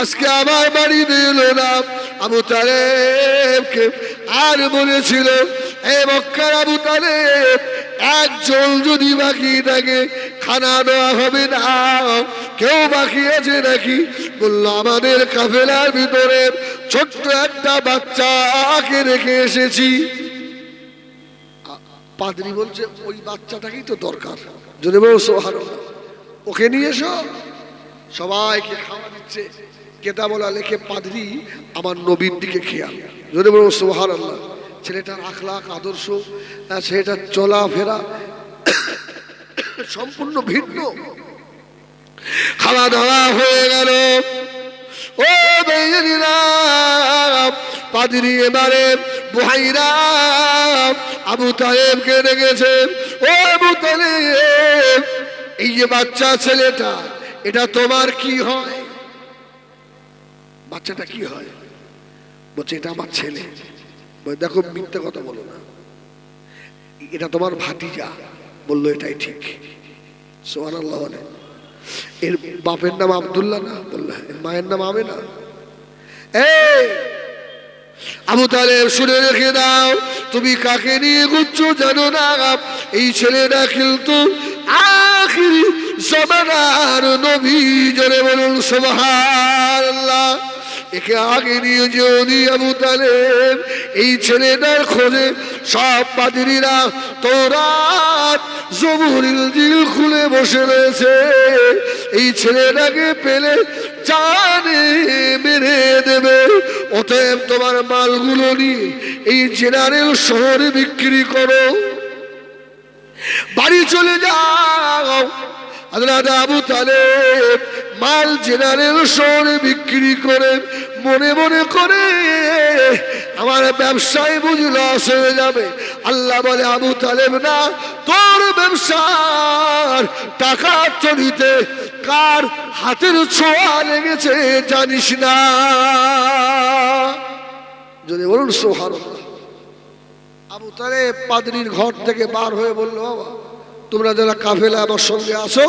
আজকে আমার বাড়িতে এলো না। আবু তালেবকে আর বলেছিল, এ মক্কার আবু তালেব, একজন যদি বাকি থাকে খানা দেওয়া হবে না। কেউ বাকি আছে নাকি? বলল আমাদের কাফেলার ভিতরে ছোট্ট একটা বাচ্চাকে রেখে এসেছি। পাদ্রী বলছে ওই বাচ্চাটাকেই তো দরকার। যদি বলো সুবহানাল্লাহ, ওকে নিয়ে এসো। সবাইকে খাওয়া দিচ্ছে। কেতাবলা লেখে পাদ্রী আমার নবীর দিকে খেয়াল। যদি বলো সুবহানাল্লাহ। ছেলেটার আখলাক আদর্শ, ছেলেটার চলাফেরা সম্পূর্ণ ভিন্ন। খাওয়া দাওয়া হয়ে গেল। ও বেঈমানেরা, পাদ্রী এবারে বুহাইরা আবু তালেবকে রেখেছেন। ও আবু তালেব, এই যে বাচ্চা ছেলেটা এটা তোমার কি হয়? বাচ্চাটা কি হয়? বলছে এটা আমার ছেলে। দেখো মিথ্যে কথা বলো না, এটা তোমার ভাতিজা। বললো এটাই ঠিক। সুবহানাল্লাহ। এর বাপের নাম আব্দুল্লাহ না? বললো এর মায়ের নাম আমেনা। এই আবু তালেব শুনে রেখে দাও, তুমি কাকে নিয়ে ঘুরছো জানো না? এই ছেলেটা কিন্তু আখিরি জামানার নবী। জোরে বলুন সুবহানাল্লাহ। একে আগে নিয়ে যদি আবু তালেব এই ছেলেটার খোঁজে সব পাদ্রীরা তওরাত জবুর ইনজিল খুলে বসে রয়েছে। এই ছেলেটাকে পেলে জানে মেরে দেবে। অতএব তোমার মালগুলো নিয়ে এই জেনারেল শহরে বিক্রি করো, বাড়ি চলে যাও। হযরত আবু তালেব মাল জেনারেল শহরে বিক্রি করে মনে মনে করে আমার ব্যবসায় বুঝি লস হয়ে যাবে। আল্লাহ বলে আবু তালেব না, তোর ব্যবসার টাকা চলিতে কার হাতের ছোঁয়া লেগেছে জানিস না। যদি বলুন সুবহানাল্লাহ। আবু তালেব পাদ্রীর ঘর থেকে বার হয়ে বলল, বাবা তোমরা যারা কাফেলা আমার সঙ্গে আসো,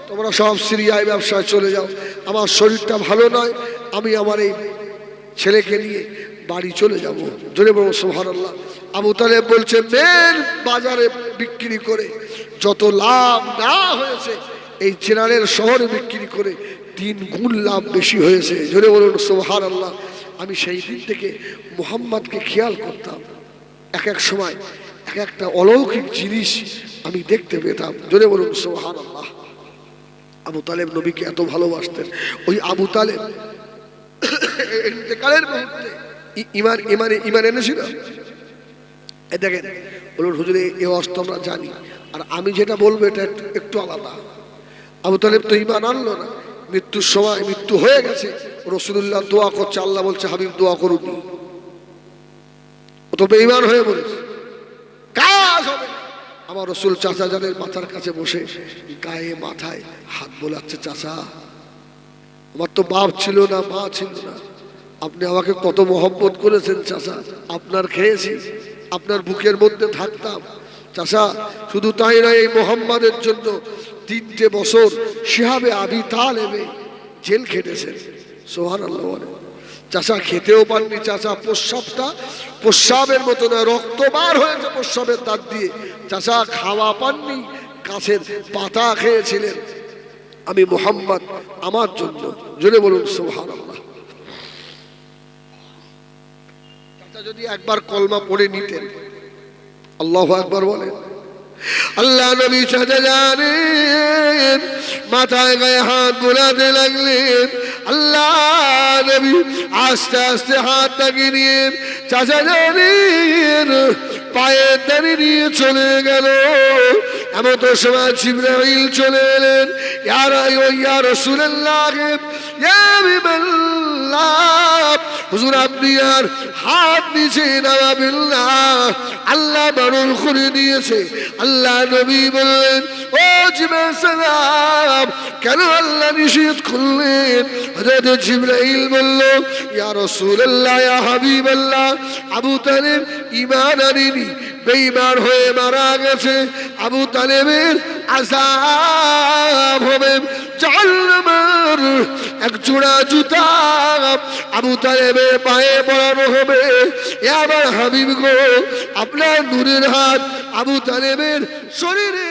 তোমরা সব সিরিয়ায় ব্যবসায় চলে যাও। আমার শরীরটা ভালো নয়, আমি আমার এই ছেলেকে নিয়ে বাড়ি চলে যাব। জোরে বলুন সুবহানাল্লাহ। আবু তালেব বলছে মেন বাজারে বিক্রি করে যত লাভ না হয়েছে এই জেনারেল শহরে বিক্রি করে 3 গুণ লাভ বেশি হয়েছে। জোরে বলুন সুবহানাল্লাহ। আমি সেই দিন থেকে মুহাম্মদকে খেয়াল করতাম, এক এক সময় এক একটা অলৌকিক জিনিস আমি দেখতে পেতাম। জোরে বলুন সুবহানাল্লাহ। আবু তালেব নবীকে এত ভালোবাসতেন। ওই আবু তালেব ইন্তেকালের মুহূর্তে ইমান এনেছিল। দেখেন বলুন হুজুর এই অস্ত আমরা জানি, আর আমি যেটা বলবো এটা একটু আলাদা। আবু তালেব তো ইমান আনলো না, মৃত্যুর সময় মৃত্যু হয়ে গেছে, রাসূলুল্লাহ দোয়া করছে, আল্লাহ বলছে হাবিব দোয়া করুন। ও তো বেঈমান হয়ে বলেছে, কাজ হবে না। আমার রাসূল চাচা জানের মাথার কাছে বসে গায়ে মাথায় হাত বোলাচ্ছে, চাচা আমার তো বাপ ছিল না, মা ছিল না, আপনি আমাকে কত মহব্বত করেছেন চাচা, আপনার খেয়েছি, আপনার বুকের মধ্যে থাকতাম চাচা। শুধু তাই নয়, এই মুহাম্মাদের জন্য 3টে বছর শিহাবে আবি তালেবে জেল খেটেছেন। সুবহানাল্লাহ। চাচা খেতেও পাননি, চাচা প্রস্রাবের মতো না, রক্ত বার হয়েছে প্রস্রাবের দাঁত দিয়ে। চাচা খাওয়া পাননি, গাছের পাতা খেয়েছিলেন। আমি মুহাম্মদ আমার জন্য, জোরে বলুন সুবহানাল্লাহ। চাচা যদি একবার কলমা পড়ে নিতেন, আল্লাহু আকবার বলেন, আল্লাহ নবী চাচা জানেন মাথায় গায়ে হাত বোলাতে লাগলেন। আল্লাহ নবী আস্তে আস্তে হাতটাকে নিয়ে চাচা জানেন পায়ের দাঁড়িয়ে নিয়ে চলে গেল। এমন তো সময় জিবরাইল চলে এলেন, ইয়া রাসূলুল্লাহ, ইয়া হাবিবাল্লাহ, হুজুর আপনি আর হাত নিচে নামাবেন না, আল্লাহ বারণ করে দিয়েছে। আল্লাহ নবী বললেন, ও জিবরাইল সালাম, কেন আল্লাহ নিষেধ করলেন? হযরত জিবরাইল বলল, ইয়া রাসূলুল্লাহ, ইয়া হাবিবাল্লাহ, আবু তালেব ঈমান আনেনি, বেঈমান হয়ে মারা গেছে। আবু তালেবের আযাব হবে জাহান্নামের এক জোড়া জুতা আবু তালেবের পায়ে পরানো হবে। এ আমার হাবিব গো, আপনার নূরের হাত আবু তালেবের শরীরে